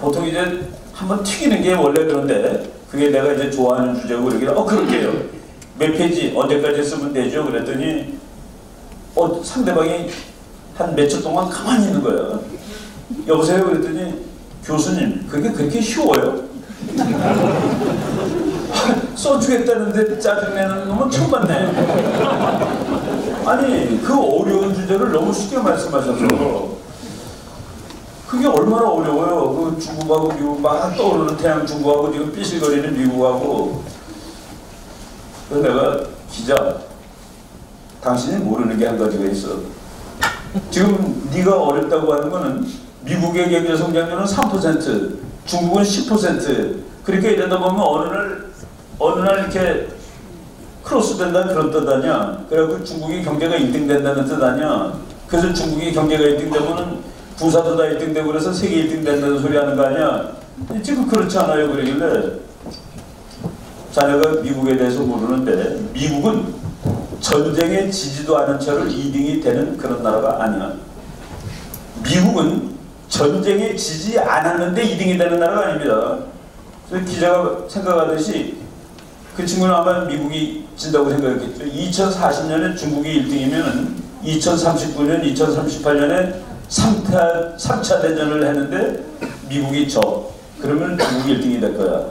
보통 이제 한번 튀기는 게 원래 그런데 그게 내가 이제 좋아하는 주제고 그러길래 그렇게 해요. 몇 페이지 언제까지 쓰면 되죠? 그랬더니 상대방이 한 며칠 동안 가만히 있는 거예요. 여보세요? 그랬더니 교수님, 그게 그렇게 쉬워요? 써주겠다는데 짜증내는 놈은 처음 봤네. 아니, 그 어려운 주제를 너무 쉽게 말씀하셔서 그게 얼마나 어려워요. 그 중국하고 미국 막 떠오르는 태양 중국하고 지금 삐실거리는 미국하고. 그래서 내가 기자, 당신이 모르는 게 한 가지가 있어. 지금 네가 어렵다고 하는 거는 미국의 경제 성장률은 3%, 중국은 10%. 그렇게 이러다 보면 어느 날 이렇게 크로스 된다는 그런 뜻 아니야. 그래갖고 중국이 경제가 1등 된다는 뜻 아니야. 그래서 중국이 경제가 1등 되면은 부사도 다 1등 되고 그래서 세계 1등 된다는 소리 하는 거 아니야. 지금 그렇지 않아요. 그러길래 자네가 미국에 대해서 모르는데 미국은 전쟁에 지지도 않은 채로 2등이 되는 그런 나라가 아니야. 미국은 전쟁에 지지 않았는데 2등이 되는 나라가 아닙니다. 그래서 기자가 생각하듯이 그 친구는 아마 미국이 진다고 생각했겠죠. 2040년에 중국이 1등이면 2039년, 2038년에 3차 대전을 했는데 미국이 져. 그러면 중국이 1등이 될 거야.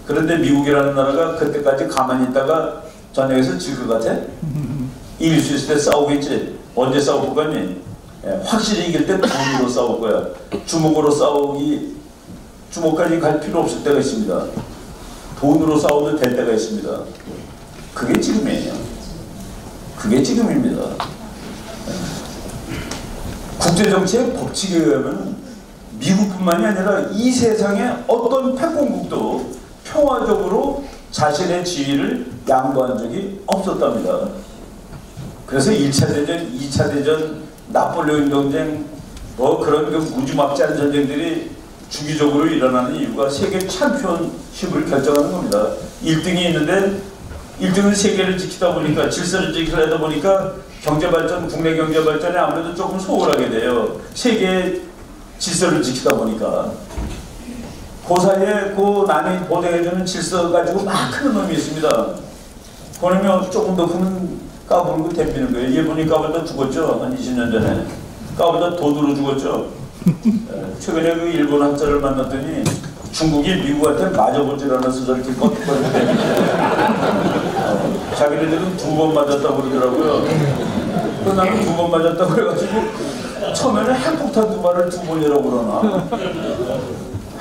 그런데 미국이라는 나라가 그때까지 가만히 있다가 전쟁에서 질 것 같아? 이길 수 있을 때 싸우겠지. 언제 싸울 거니? 확실히 이길 때 돈으로 싸울 거야. 주먹으로 주먹까지 갈 필요 없을 때가 있습니다. 돈으로 싸워도 될 때가 있습니다. 그게 지금이에요. 그게 지금입니다. 국제정치의 법칙에 의하면 미국뿐만이 아니라 이 세상의 어떤 패권국도 평화적으로 자신의 지위를 양보한 적이 없었답니다. 그래서 1차 대전, 2차 대전, 나폴레옹 전쟁, 뭐 그런 그 무지막지한 전쟁들이 주기적으로 일어나는 이유가 세계 챔피언십을 결정하는 겁니다. 1등이 있는데 1등은 세계를 지키다 보니까, 질서를 지키다 보니까 경제발전, 국내 경제발전에 아무래도 조금 소홀하게 돼요. 세계의 질서를 지키다 보니까. 그 사이에 그 남이 보장해주는 질서 가지고 막 큰 놈이 있습니다. 그러면 조금 더 크면 까불고 댐비는 거예요. 일본이 까불다 죽었죠. 한 20년 전에. 까불다 돈으로 죽었죠. 최근에 그 일본 학자를 만났더니 중국이 미국한테 맞아보질 않아서 저렇게 껐거든요. 자기네들은 2번 맞았다고 그러더라고요. 그래서 나는 2번 맞았다고 그래가지고 처음에는 핵폭탄 2발을 2번이라고 그러나,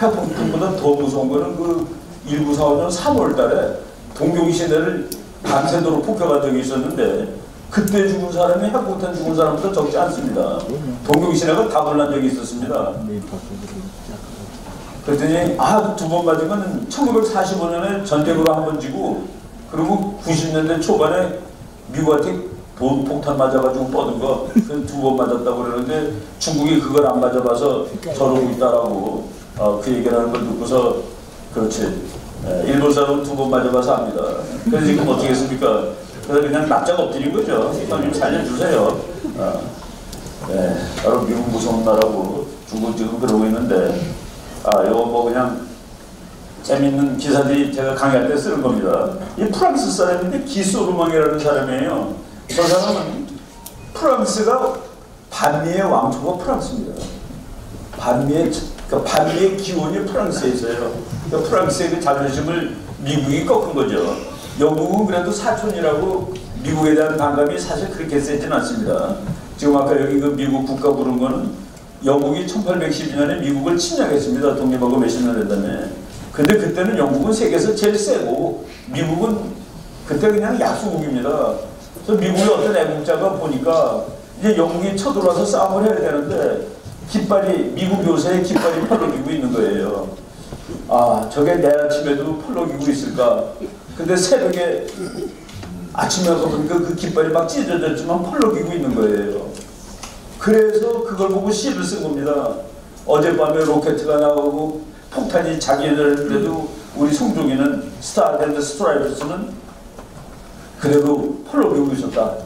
핵폭탄보다 더 무서운 거는 그 1945년 3월 달에 동경시내를 밤새도록 폭격한 적이 있었는데, 그때 죽은 사람이 핵폭탄 죽은 사람보다 적지 않습니다. 동경시내가 다 불난 적이 있었습니다. 그랬더니 2번 맞은 건 1945년에 전쟁으로 한 번 지고, 그리고 90년대 초반에 미국한테 폭탄 맞아가지고 뻗은 거, 그 2번 맞았다고 그러는데 중국이 그걸 안 맞아봐서 저러고 있다라고 그 얘기를 하는 걸 듣고서, 그렇지, 일본 사람은 2번 맞아봐서 압니다. 그래서 지금 어떻게 했습니까? 그래서 그냥 납작 엎드린 거죠. 형님 살려주세요. 바로 미국 무서운 나라고 중국 지금 그러고 있는데, 이거 뭐 그냥 재밌는 기사들이 제가 강의할 때 쓰는 겁니다. 이 프랑스 사람인데 기소르망이라는 사람이에요. 저 사람은 프랑스가 반미의 왕초가 프랑스입니다. 반미의 기원이 프랑스에 있어요. 그러니까 프랑스의 그 자존심을 미국이 꺾은 거죠. 영국은 그래도 사촌이라고 미국에 대한 반감이 사실 그렇게 세진 않습니다. 지금 아까 여기 그 미국 국가 부른 거는 영국이 1812년에 미국을 침략했습니다. 독립하고 몇십 년 됐다며. 근데 그때는 영국은 세계에서 제일 세고 미국은 그때 그냥 약소국입니다. 그래서 미국의 어떤 애국자가 보니까 이제 영국이 쳐들어와서 싸움을 해야 되는데 깃발이, 미국 요새의 깃발이 펄럭이고 있는 거예요. 저게 내 아침에도 펄럭이고 있을까? 근데 새벽에 아침에 가보니까 그 깃발이 막 찢어졌지만 펄럭이고 있는 거예요. 그래서 그걸 보고 시를 쓴 겁니다. 어젯밤에 로켓가 나오고 폭탄이 자기네들도 우리 송종이는 스타 앤드 스트라이프스는 그래도 펄럭이고 있었다.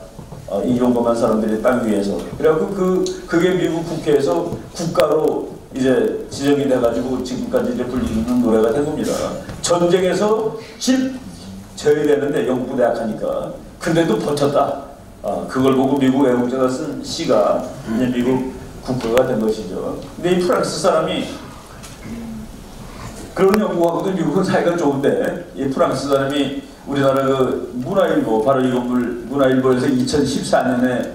이 용감한 사람들이 땅 위에서. 그래갖고 그게 미국 국회에서 국가로 이제 지정이 돼가지고 지금까지 이제 불리는 노래가 된 겁니다. 전쟁에서 져야 되는데 영국보다 약하니까. 근데도 버텼다. 그걸 보고 미국 애국자가 쓴 시가 이제 미국 국가가 된 것이죠. 근데 이 프랑스 사람이, 그런 영국하고도 미국은 사이가 좋은데, 이 프랑스 사람이 우리나라 그 문화일보, 바로 이건 문화일보에서 2014년에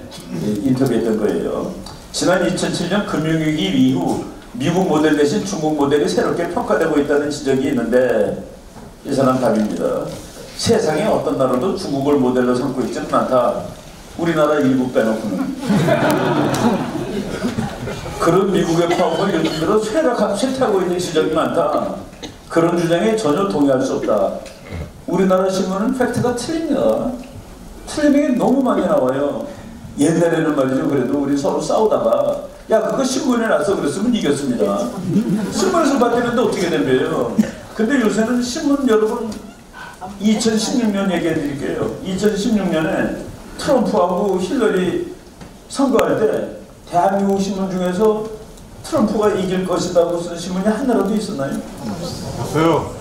인터뷰했던 거예요. 지난 2007년 금융위기 이후 미국 모델 대신 중국 모델이 새롭게 평가되고 있다는 지적이 있는데, 이 사람 답입니다. 세상에 어떤 나라도 중국을 모델로 삼고 있지는 않다. 우리나라 일부 빼놓고는. 그런 미국의 파업을 요즘 들어 쇠퇴하고 있는 지적이 많다. 그런 주장에 전혀 동의할 수 없다. 우리나라 신문은 팩트가 틀립니다. 틀린 게 너무 많이 나와요. 옛날에는 말이죠. 그래도 우리 서로 싸우다가 그거 신문에 나서 그랬으면 이겼습니다. 신문에서 봤는데 어떻게 된 거예요? 근데 요새는 신문, 여러분 2016년 얘기해 드릴게요. 2016년에 트럼프하고 힐러리 선거할 때 대한민국 신문 중에서 트럼프가 이길 것이라고 쓴 신문이 하나라도 있었나요? 없어요.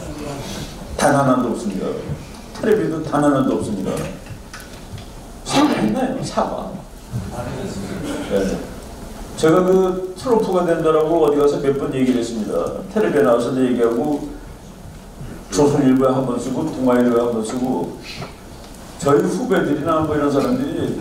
단 하나도 없습니다. 텔레비도 단 하나도 없습니다. 사과했나요? 사과. 네. 제가 그 트럼프가 된다라고 어디 가서 몇 번 얘기를 했습니다. 텔레비에 나와서도 얘기하고, 조선일보에 한 번 쓰고, 동아일보에 한 번 쓰고, 저희 후배들이나 뭐 이런 사람들이,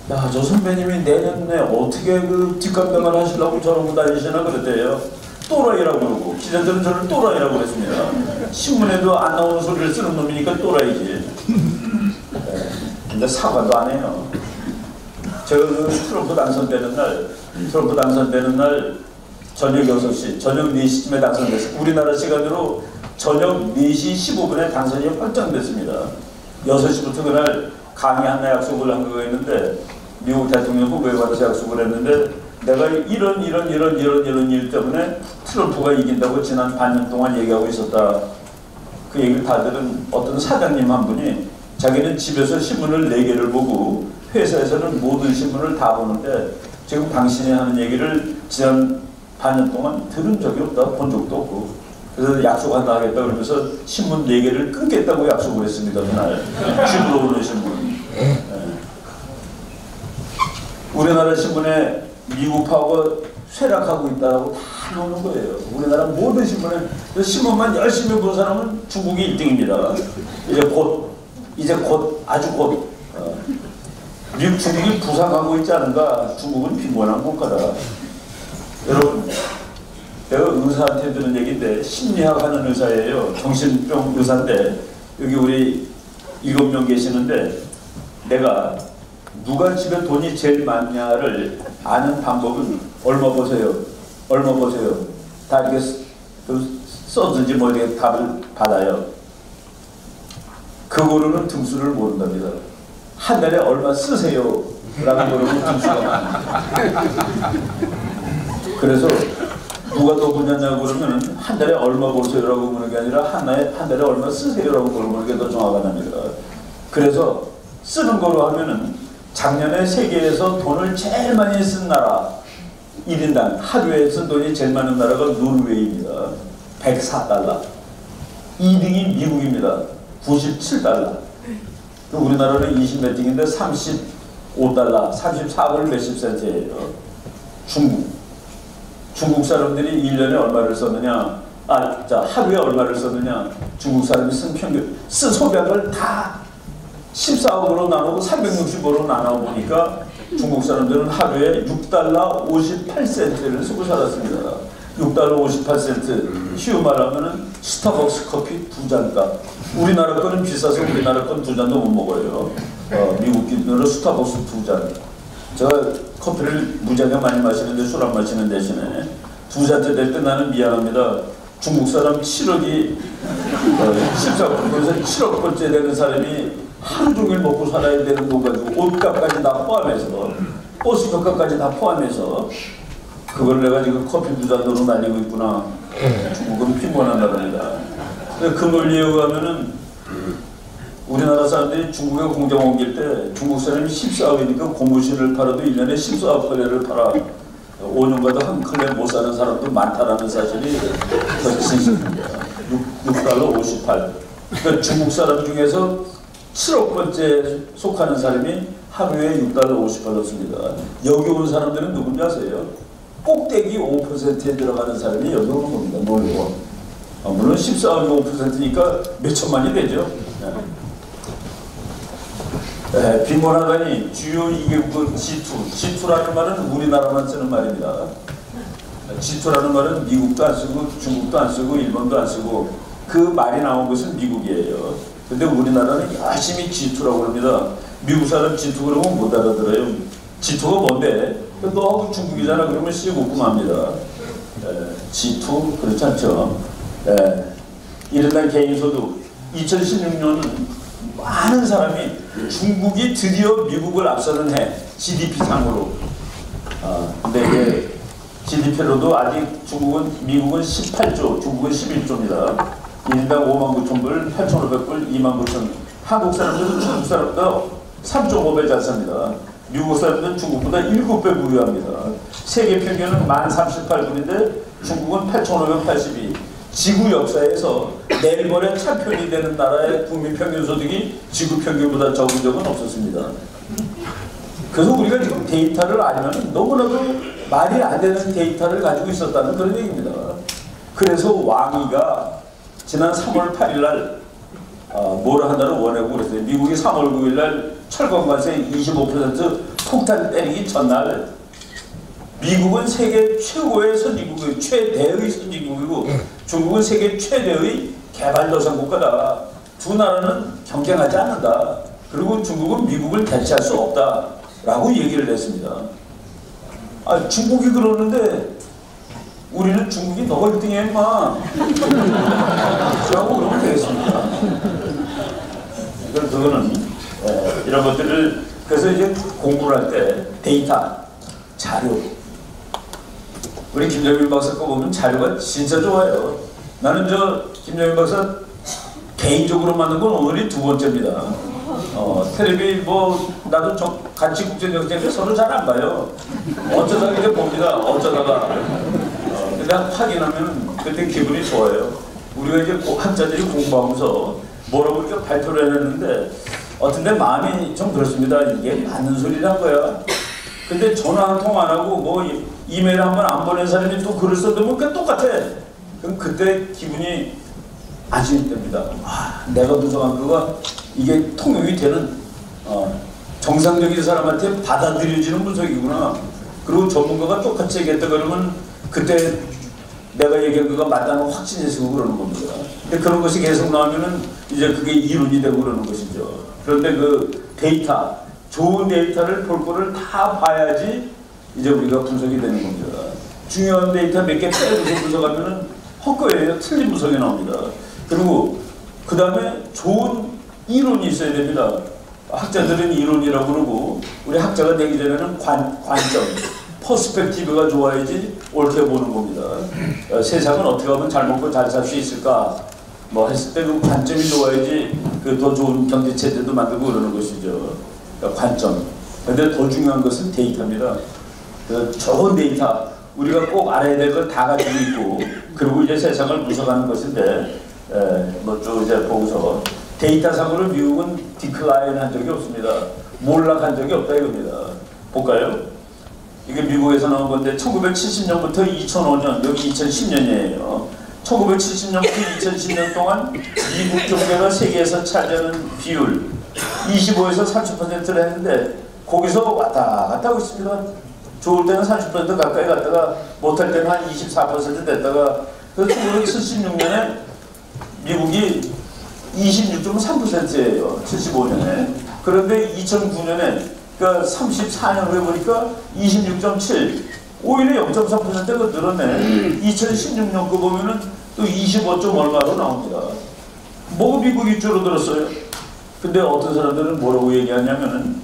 저 선배님이 내년에 어떻게 그 뒷감당을 하시려고 저러고 다니시나 그랬대요. 또라이라고 그러고, 기자들은 저를 또라이라고 그랬습니다. 신문에도 안 나오는 소리를 쓰는 놈이니까 또라이지. 근데 사과도 안 해요. 트럼프 당선되는 날 저녁 6시, 저녁 4시쯤에 당선됐어요. 우리나라 시간으로 저녁 4시 15분에 당선이 확정됐습니다. 6시부터 그날 강의 하나 약속을 한 거가 있는데 미국 대통령 후보에 받아서 약속을 했는데 내가 이런 일 때문에 트럼프가 이긴다고 지난 반년 동안 얘기하고 있었다. 그 얘기를 다 들은 어떤 사장님 한 분이 자기는 집에서 신문을 4개를 보고 회사에서는 모든 신문을 다 보는데 지금 당신이 하는 얘기를 지난 반년 동안 들은 적이 없다, 본 적도 없고, 그래서 약속 하나 하겠다 그러면서 신문 4개를 끊겠다고 약속을 했습니다. 그날 집으로 오는 신문. 네. 우리나라 신문에 미국하고 쇠락하고 있다고 다 나오는 거예요. 우리나라 모든 신문에 신문만 열심히 본 사람은 중국이 1등입니다. 이제 곧 아주 곧 미국 중국이 부상하고 있지 않은가. 중국은 빈곤한 국가다. 여러분, 내가 의사한테 들은 얘기인데 심리학 하는 의사예요. 정신병 의사인데 여기 우리 7명 계시는데 내가 누가 집에 돈이 제일 많냐를 아는 방법은 얼마 보세요. 다 이렇게 써든지 뭐 이렇게 답을 받아요. 그거로는 등수를 모른답니다. 한 달에 얼마 쓰세요 라는 거로는 등수가 많습니다. 그래서 누가 더 부냐냐고 그러면 한 달에 얼마 보세요라고 묻는 게 아니라 한 달에 얼마 쓰세요라고 물어보는 게 더 정확하답니다. 그래서 쓰는 거로 하면은 작년에 세계에서 돈을 제일 많이 쓴 나라 1인당 하루에 쓴 돈이 제일 많은 나라가 노르웨이입니다. 104달러. 2등이 미국입니다. 97달러. 우리나라는 20몇 등인데 35달러, 34불 몇십 센트예요. 중국 사람들이 1년에 얼마를 썼느냐, 하루에 얼마를 썼느냐, 중국 사람이 쓴 소비한 걸 다 14억으로 나누고 365로 나눠보니까 중국 사람들은 하루에 6달러 58센트를 쓰고 살았습니다. 6달러 58센트. 쉬운 말하면은 스타벅스 커피 2잔값. 우리나라 거는 비싸서 우리나라 건 2잔도 못 먹어요. 미국 기준으로 스타벅스 2잔. 제가 커피를 무지하게 많이 마시는데 술 안 마시는 대신에 2잔째 될 때 나는 미안합니다. 중국 사람 7억이 14번에서 7억 번째 되는 사람이 하루 종일 먹고 살아야 되는 거 가지고 옷값까지 다 포함해서 버스값까지 다 포함해서 그걸 내가 지금 커피 2잔으로 날리고 있구나. 중국은 빈곤한 나라입니다. 그 논리에 의하면은 우리나라 사람들이 중국에 공장 옮길 때 중국 사람이 14억이니까 고무신을 팔아도 1년에 14컬레를 팔아 5년가도 한 컬레 못 사는 사람도 많다라는 사실이 진실입니다. 6달러 58. 그러니까 중국 사람 중에서 7억 번째 속하는 사람이 하루에 6달러 58을 씁니다. 여기 온 사람들은 누군지 아세요? 꼭대기 5%에 들어가는 사람이 여기 오는 겁니다. 놀고. 물론 14억이 5%니까 몇 천만이 되죠. 네, 빈곤하다니 주요 2개국은 G2라는 말은 우리나라만 쓰는 말입니다. G2라는 말은 미국도 안 쓰고 중국도 안 쓰고 일본도 안 쓰고 그 말이 나온 것은 미국이에요. 근데 우리나라는 열심히 G2라고 합니다. 미국 사람 G2 그러면 못 알아들어요. G2가 뭔데? 너하고 중국이잖아 그러면 씌고 굽합니다. G2 그렇지 않죠. 1인당 개인소득 2016년은 많은 사람이 중국이 드디어 미국을 앞서는 해 GDP상으로. 근데 이제 GDP로도 아직 미국은 18조, 중국은 11조입니다. 1인당 59,000불, 8,500불, 29,000. 한국 사람들은 중국 사람보다 3.5배 잘 삽니다. 미국 사람들은 중국보다 7배 무료합니다. 세계 평균은 1038불인데 중국은 8,582. 지구 역사에서 멜번의 챔피언이 되는 나라의 국민 평균 소득이 지구 평균보다 적은 적은 없었습니다. 그래서 우리가 지금 데이터를 알면 너무나도 말이 안 되는 데이터를 가지고 있었다는 그런 얘기입니다. 그래서 왕이가 지난 3월 8일 날 뭘 한다를 원하고 그랬어요. 미국이 3월 9일 날 철강관세 25% 폭탄 때리기 전날 미국은 세계 최고의 선진국이고 최대의 선진국이고 중국은 세계 최대의 개발도상국가다. 두 나라는 경쟁하지 않는다. 그리고 중국은 미국을 대체할 수 없다. 라고 얘기를 했습니다. 아, 중국이 그러는데 우리는 중국이 너가 1등이야 임마 라고 그러면 되겠습니다. 그거는 이런 것들을 그래서 이제 공부를 할 때 데이터, 자료 우리 김정민 박사 거 보면 자료가 진짜 좋아요. 나는 저 김정민 박사 개인적으로 만든 건 오늘이 2번째입니다. 텔레비 뭐 나도 같이 국제경제에 서로 잘 안 봐요. 어쩌다가 이제 봅니다. 어쩌다가 근데 확인하면 그때 기분이 좋아요. 우리가 이제 학자들이 공부하면서 뭐라고 이렇게 발표를 해냈는데 어떤 데 마음이 좀 그렇습니다. 이게 맞는 소리란 거야. 근데 전화 한 통 안 하고 뭐 이메일 한 번 안 보낸 사람이 또 글을 써도 그게 똑같아. 그럼 그때 기분이 안심이 됩니다. 아, 내가 분석한 그거 이게 통용이 되는 정상적인 사람한테 받아들여지는 분석이구나. 그리고 전문가가 똑같이 얘기했다 그러면 그때 내가 얘기한 그거 맞다는 확신이 있고 그러는 겁니다. 근데 그런 것이 계속 나오면은 이제 그게 이론이 되고 그러는 것이죠. 그런데 그 데이터, 좋은 데이터를 볼 거를 다 봐야지 이제 우리가 분석이 되는 겁니다. 중요한 데이터 몇 개 빼고 분석하면은 헛거예요. 틀린 분석이 나옵니다. 그리고 그 다음에 좋은 이론이 있어야 됩니다. 학자들은 이론이라고 그러고 우리 학자가 되기 전에는 관점, 퍼스펙티브가 좋아야지 옳게 보는 겁니다. 세상은 어떻게 하면 잘 먹고 잘 살 수 있을까? 뭐 했을 때 그 관점이 좋아야지 그 더 좋은 경제 체제도 만들고 그러는 것이죠. 그러니까 관점. 그런데 더 중요한 것은 데이터입니다. 그 좋은 데이터 우리가 꼭 알아야 될 걸 다 가지고 있고 그리고 이제 세상을 분석하는 것인데 뭐 쭉 이제 보고서 데이터상으로 미국은 디클라인 한 적이 없습니다. 몰락한 적이 없다 이겁니다. 볼까요? 이게 미국에서 나온 건데 1970년부터 2005년 여기 2010년이에요. 1970년부터 2010년 동안 미국 경제가 세계에서 차지하는 비율 25에서 30%를 했는데 거기서 왔다 갔다 하고 있습니다. 좋을 때는 30% 가까이 갔다가 못할 때는 한 24% 됐다가 그래서 1976년에 미국이 26.3%예요. 75년에. 그런데 2009년에 그러니까 34년 후에 보니까 26.7 오히려 0.3%가 늘었네. 2016년 거 보면은 또 25점 얼마로 나옵니다. 뭐가 미국이 줄어들었어요? 근데 어떤 사람들은 뭐라고 얘기하냐면은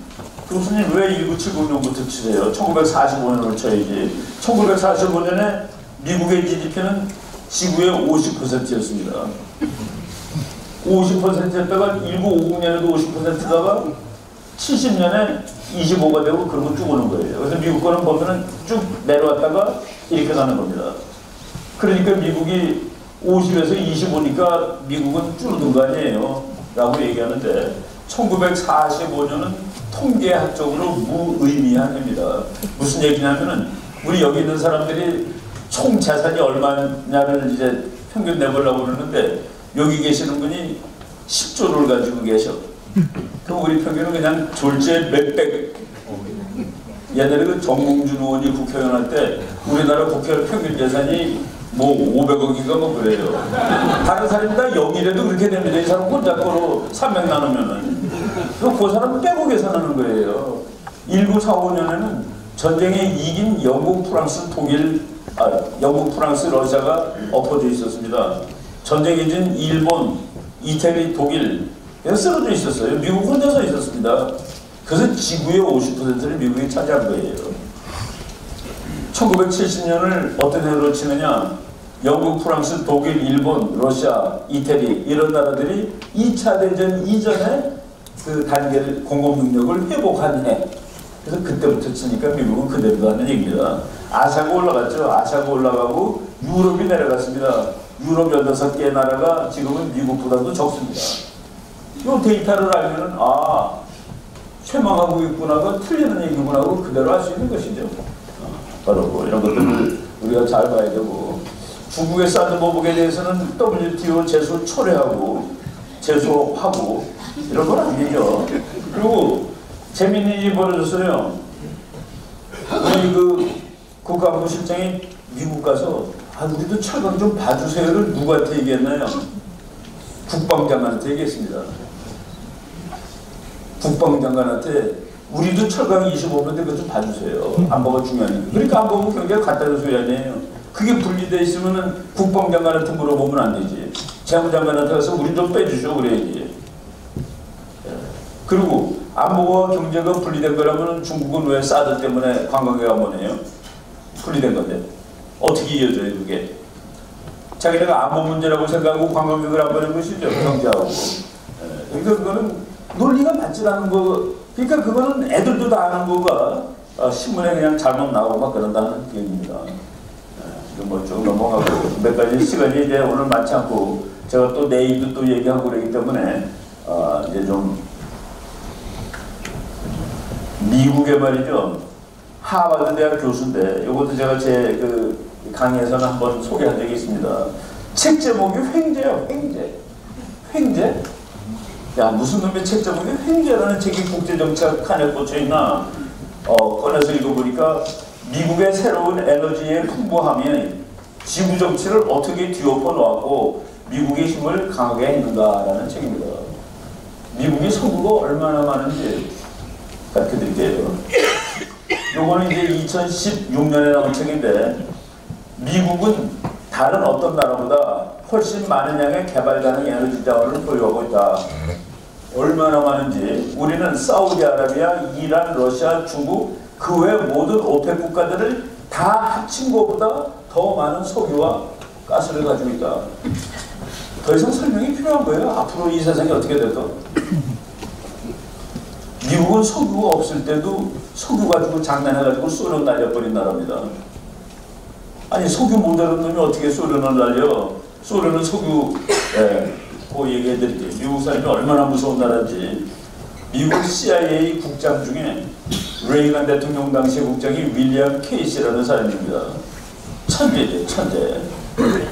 교수님 왜 1970년부터 치세요? 1945년으로 쳐야지. 1945년에 미국의 GDP는 지구의 50%였습니다. 50%였다가 1950년에도 50%다가 70년에 25가 되고 그러고 쭉 오는 거예요. 그래서 미국 거는 보면은 쭉 내려왔다가 이렇게 가는 겁니다. 그러니까 미국이 50에서 25니까 미국은 줄어든 거 아니에요. 라고 얘기하는데 1945년은 통계학적으로 무의미한 해입니다. 무슨 얘기냐면은 우리 여기 있는 사람들이 총 재산이 얼마냐를 이제 평균 내보려고 그러는데 여기 계시는 분이 10조를 가지고 계셔. 그럼 우리 평균은 그냥 졸지에 몇백. 옛날에 그 정몽준 의원이 국회의원 할 때 우리나라 국회의원 평균 재산이 뭐 500억인가 뭐 그래요. 다른 사람이 다 0이라도 그렇게 됩니다. 이 사람 혼자 거로 300 나누면은. 그 사람 빼고 계산하는 거예요. 1945년에는 전쟁에 이긴 영국, 프랑스, 독일, 영국, 프랑스, 러시아가 엎어져 있었습니다. 전쟁에 이긴 일본, 이태리, 독일 쓰러져 있었어요. 미국 혼자서 있었습니다. 그래서 지구의 50%를 미국이 차지한 거예요. 1970년을 어떤 해로 치느냐? 영국, 프랑스, 독일, 일본, 러시아, 이태리 이런 나라들이 2차 대전 이전에 그 단계를 공급 능력을 회복한 해. 그래서 그때부터 치니까 미국은 그대로 가는 얘기입니다. 아시아가 올라갔죠. 아시아가 올라가고 유럽이 내려갔습니다. 유럽 16개의 나라가 지금은 미국보다도 적습니다. 이 데이터를 알면은 아 쇠망하고 있구나가 틀리는 얘기구나 하고 그대로 알 수 있는 것이죠. 바로 뭐 이런 것들을 우리가 잘 봐야 되고 중국의 사드보복에 대해서는 WTO 제소 철회하고 제소하고 이런 건 아니죠. 그리고 재밌는 일이 벌어졌어요. 우리 그 국가안보실장이 미국 가서 우리도 철강 좀 봐주세요를 누구한테 얘기했나요? 국방장관한테 얘기했습니다. 국방장관한테 우리도 철강 25%인데 그것 좀 봐주세요. 안보가 중요하니까. 그러니까 안보는 경제가 같다는 소리 아니에요. 그게 분리돼 있으면은 국방장관한테 물어보면 안 되지. 재무장관한테 가서 우리 좀 빼주죠 그래야지. 그리고 안보와 경제가 분리된 거라면 중국은 왜 사드 때문에 관광객 안 보내요? 분리된 건데 어떻게 이어져요 그게? 자기네가 안보 문제라고 생각하고 관광객을 안 보내는 것이죠 경제하고. 그러니까 그거는 논리가 맞지 않는 거. 그러니까 그거는 애들도 다 아는 거가 신문에 그냥 잘못 나오고 막 그런다는 얘기입니다. 지금 뭐 좀 넘어가고 몇 가지 시간이 이제 오늘 많지 않고 제가 또 내일도 또 얘기하고 그러기 때문에 이제 좀 미국의 말이죠. 하버드 대학 교수인데 이것도 제가 제 그 강의에서는 한번 소개한 적이 있습니다. 책 제목이 횡재요. 횡재? 야 무슨 놈의 책 제목이 횡재라는 책이 국제정책 칸에 꽂혀있나 꺼내서 읽어보니까 미국의 새로운 에너지의 풍부함이 지구 정치를 어떻게 뒤엎어 놓았고 미국의 힘을 강하게 했는가라는 책입니다. 미국의 석유가 얼마나 많은지 가르쳐드릴게요. 요거는 이제 2016년에 나온 책인데 미국은 다른 어떤 나라보다 훨씬 많은 양의 개발 가능 에너지 자원을 보유하고 있다. 얼마나 많은지 우리는 사우디아라비아, 이란, 러시아, 중국 그 외 모든 오펙 국가들을 다 합친 것보다 더 많은 석유와 가스를 가지고 있다. 더 이상 설명이 필요한 거예요. 앞으로 이 세상이 어떻게 될까? 미국은 석유가 없을 때도 석유 가지고 장난해가지고 소련 날려버린 나라입니다. 아니 석유 모자란 놈이 어떻게 소련을 날려? 소련은 석유 그 얘기해드릴게요. 미국 사람이 얼마나 무서운 나라인지. 미국 CIA 국장 중에 레이건 대통령 당시 국장이 윌리엄 케이시라는 사람입니다. 천재죠, 천재.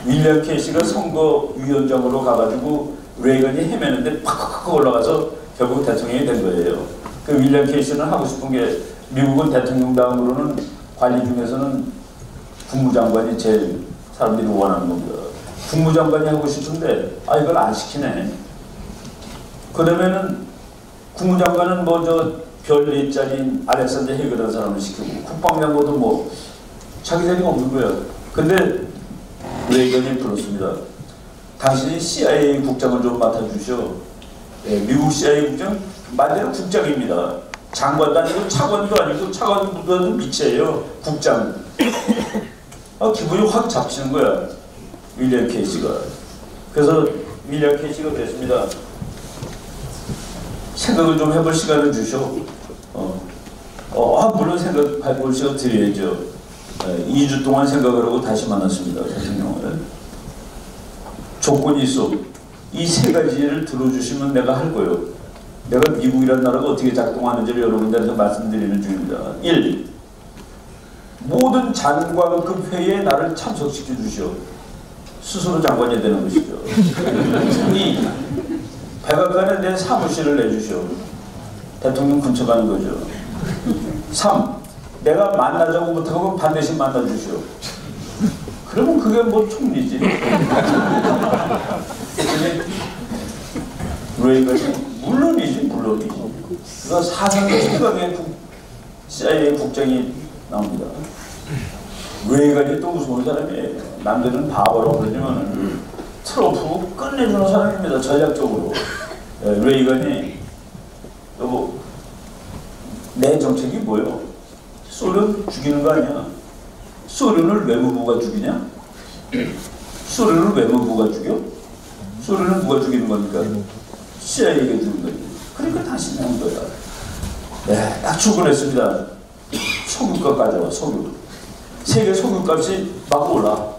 윌리엄 케이시가 선거위원장으로 가가지고 레이건이 헤매는데 팍팍팍 올라가서 결국 대통령이 된 거예요. 그 윌리엄 케이시는 하고 싶은 게 미국은 대통령당으로는 관리 중에서는 국무장관이 제일 사람들이 원하는 겁니다. 국무장관이 하고 싶은데 이걸 안 시키네. 그러면은 국무장관은 뭐 저 별 4짜리 알렉산더 헤이그라는 사람을 시키고 국방장관도 뭐 자기 자리가 없는 거야. 근데 레이건이 불렀습니다. 당신이 CIA 국장을 좀 맡아주시오. 미국 CIA 국장 말대로 국장입니다. 장관도 아니고 차관도 아니고 차관보다는 밑이에요. 국장. 기분이 확 잡히는 거야. 윌리엄 케이시가. 그래서 윌리엄 케이시가 그랬습니다. 생각을 좀 해볼 시간을 주시오. 물론 생각해볼 시간 드려야죠. 2주 동안 생각을 하고 다시 만났습니다. 대통령을. 조건이 있어. 이 3가지를 들어주시면 내가 할 거예요. 내가 미국이라는 나라가 어떻게 작동하는지를 여러분들한테 말씀드리는 중입니다. 1. 모든 장관급 회의에 나를 참석시켜 주시오. 스스로 장관이 되는 것이죠. 2. 백악관에 내 사무실을 내주시오. 대통령 근처 가는 거죠. 3. 내가 만나자고 못하고 반드시 만나주시오. 그러면 그게 뭐 총리지. 레이건이 물론이지. 그래서 사상의 최강의 CIA 국장이 나옵니다. 레이건이 또 무서운 사람이에요. 남들은 바보라고 그러지만 트럼프 끝내주는 사람입니다. 전략적으로. 레이건이 또 내 정책이 뭐예요? 소련 죽이는 거 아니야? 소련을 외무부가 죽이냐? 소련을 외무부가 죽여? 소련을 누가 죽이는 겁니까? CIA가 죽이는 거지. 그러니까 다시 나온 거야. 네, 딱 출근했습니다. 석유값 가져와, 석유. 세계 석유값이 막 올라.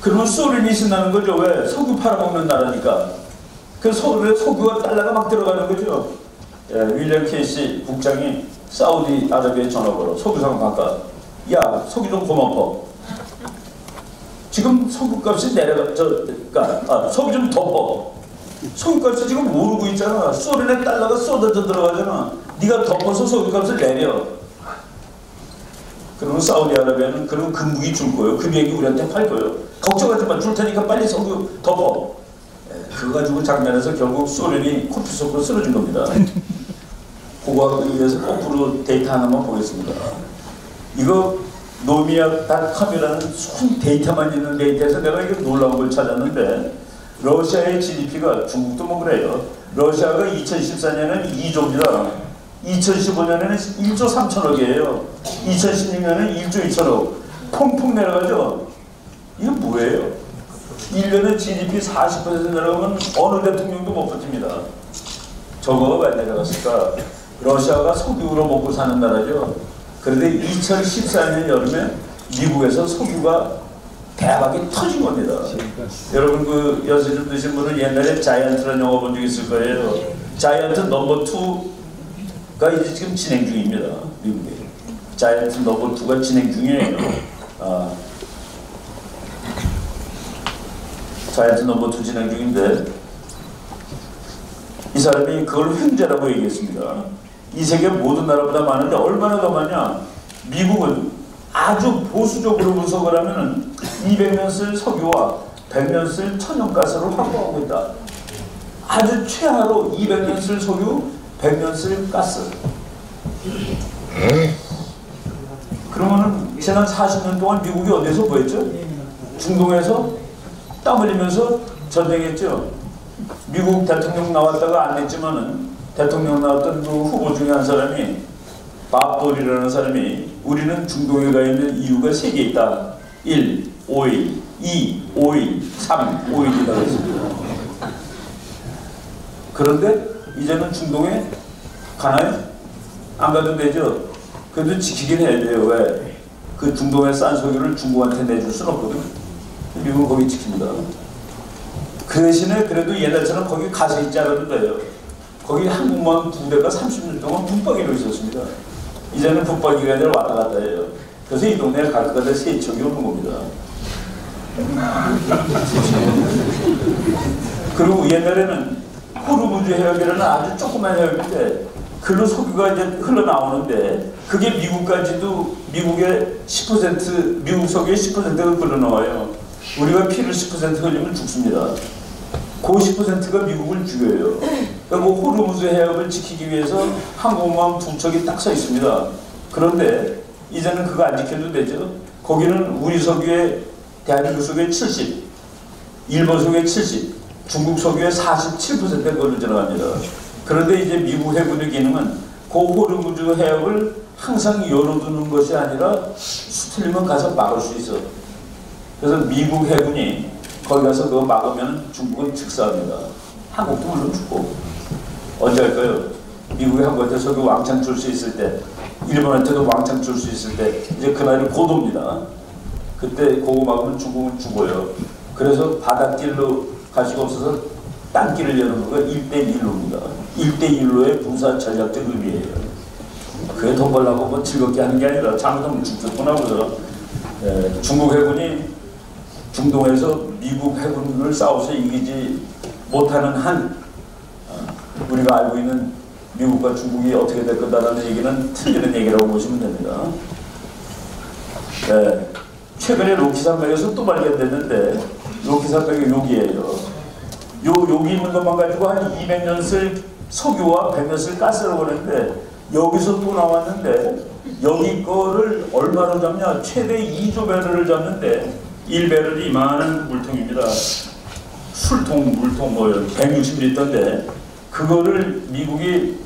그러면 소련이 신나는 거죠. 왜? 석유 팔아먹는 나라니까. 그 석유가 달러가 막 들어가는 거죠. 윌리엄 케이시 국장이 사우디아라비아에 전화 걸어. 석유 상황 바꿔. 야, 석유 좀 고마워. 지금 석유값이 석유 좀 덮어. 석유값이 지금 오르고 있잖아. 소련의 달러가 쏟아져 들어가잖아. 네가 덮어서 석유값을 내려. 그러면 사우디아라비아는 그럼 금국이 줄 거예요. 그 비행기 우리한테 팔 거예요. 걱정하지 마. 줄 테니까 빨리 석유 덮어. 그거 가지고 장면에서 결국 소련이 코피 쏟고 쓰러진 겁니다. 그거하고 위해서 거꾸로 데이터 하나만 보겠습니다. 이거 노미약.com이라는 순 데이터만 있는 데이터에서 내가 이게 놀라운 걸 찾았는데 러시아의 GDP가 중국도 뭐 그래요. 러시아가 2014년에는 2조입니다. 2015년에는 1조 3천억이에요. 2016년에는 1조 2천억. 퐁퐁 내려가죠. 이게 뭐예요? 1년에 GDP 40% 내려가면 어느 대통령도 못 버팁니다. 저거가 왜 내려갔을까? 러시아가 석유로 먹고 사는 나라죠. 그런데 2014년 여름에 미국에서 석유가 대박이 터진 겁니다. 여러분 그 연세 좀 드신 분은 옛날에 자이언트라는 영화 본 적 있을 거예요. 자이언트 넘버 2가 이제 지금 진행 중입니다. 미국에. 자이언트 넘버 2가 진행 중이에요. 자이언트 넘버 2 진행 중인데 이 사람이 그걸 횡재라고 얘기했습니다. 이 세계 모든 나라보다 많은데 얼마나 더 많냐? 미국은 아주 보수적으로 분석을 하면은 200년 쓸 석유와 100년 쓸 천연가스를 확보하고 있다. 아주 최하로 200년 쓸 석유, 100년 쓸 가스. 그러면은 지난 40년 동안 미국이 어디서 뭐했죠? 중동에서 땀 흘리면서 전쟁했죠. 미국 대통령 나왔다가 안 냈지만은 대통령 나왔던 그 후보 중에 한 사람이 밥돌이라는 사람이 우리는 중동에 가 있는 이유가 3개 있다. 1. 오일, 2. 오일, 3. 오일이라고 했습니다. 그런데 이제는 중동에 가나요? 안 가도 되죠? 그래도 지키긴 해야 돼요. 왜? 그 중동의 싼 석유를 중국한테 내줄 수는 없거든. 미국은 거기 지킵니다. 그 대신에 그래도 옛날처럼 거기 가서 있지 않아도 돼요. 거기 한국만 부대가 30년 동안 붙박이로 있었습니다. 이제는 붙박이가 아니라 왔다 갔다 해요. 그래서 이 동네에 갈 때마다 세척이 오는 겁니다. 그리고 옛날에는 호르무즈 해역이라는 아주 조그만 해역인데 글로 석유가 이제 흘러나오는데 그게 미국까지도 미국의 10% 미국 석유의 10%가 흘러나와요. 우리가 피를 10% 흘리면 죽습니다. 그 10%가 미국을 죽여요. 그러니까 그 호르무즈 해역을 지키기 위해서 항공모함 2척이 딱 서 있습니다. 그런데 이제는 그거 안 지켜도 되죠. 거기는 우리 석유의 대한민국 석유의 70, 일본 석유의 70, 중국 석유의 47%가 그걸로 들어갑니다. 그런데 이제 미국 해군의 기능은 그 호르무즈 해역을 항상 열어두는 것이 아니라 수틀리면 가서 막을 수 있어. 그래서 미국 해군이 거기 가서 그거 막으면 중국은 즉사합니다. 한국도 물론 죽고. 언제 할까요? 미국이 한국한테 석유 왕창 줄 수 있을 때, 일본한테도 왕창 줄 수 있을 때, 이제 그날이 고도입니다. 그때 그거 막으면 중국은 죽어요. 그래서 바닷길로 갈 수가 없어서 땅길을 여는 거가 1대1로입니다. 1대1로의 군사 전략적 의미예요. 그게 돈 벌려고 뭐 즐겁게 하는 게 아니라 잘못하면 죽겠구나 그래서 중국 해군이 중동에서 미국 해군을 싸워서 이기지 못하는 한 우리가 알고 있는 미국과 중국이 어떻게 될 거다라는 얘기는 틀리는 얘기라고 보시면 됩니다. 최근에 로키 산맥에서 또 발견됐는데 로키 산맥이 여기예요. 여기 있는 것만 가지고 한 200년 쓸 석유와 100년 쓸 가스를 보냈는데 여기서 또 나왔는데 여기 거를 얼마로 잡냐? 최대 2조 배럴을 잡는데 1배럴이 이만한 물통입니다. 술통, 물통 뭐 160리터인데 그거를 미국이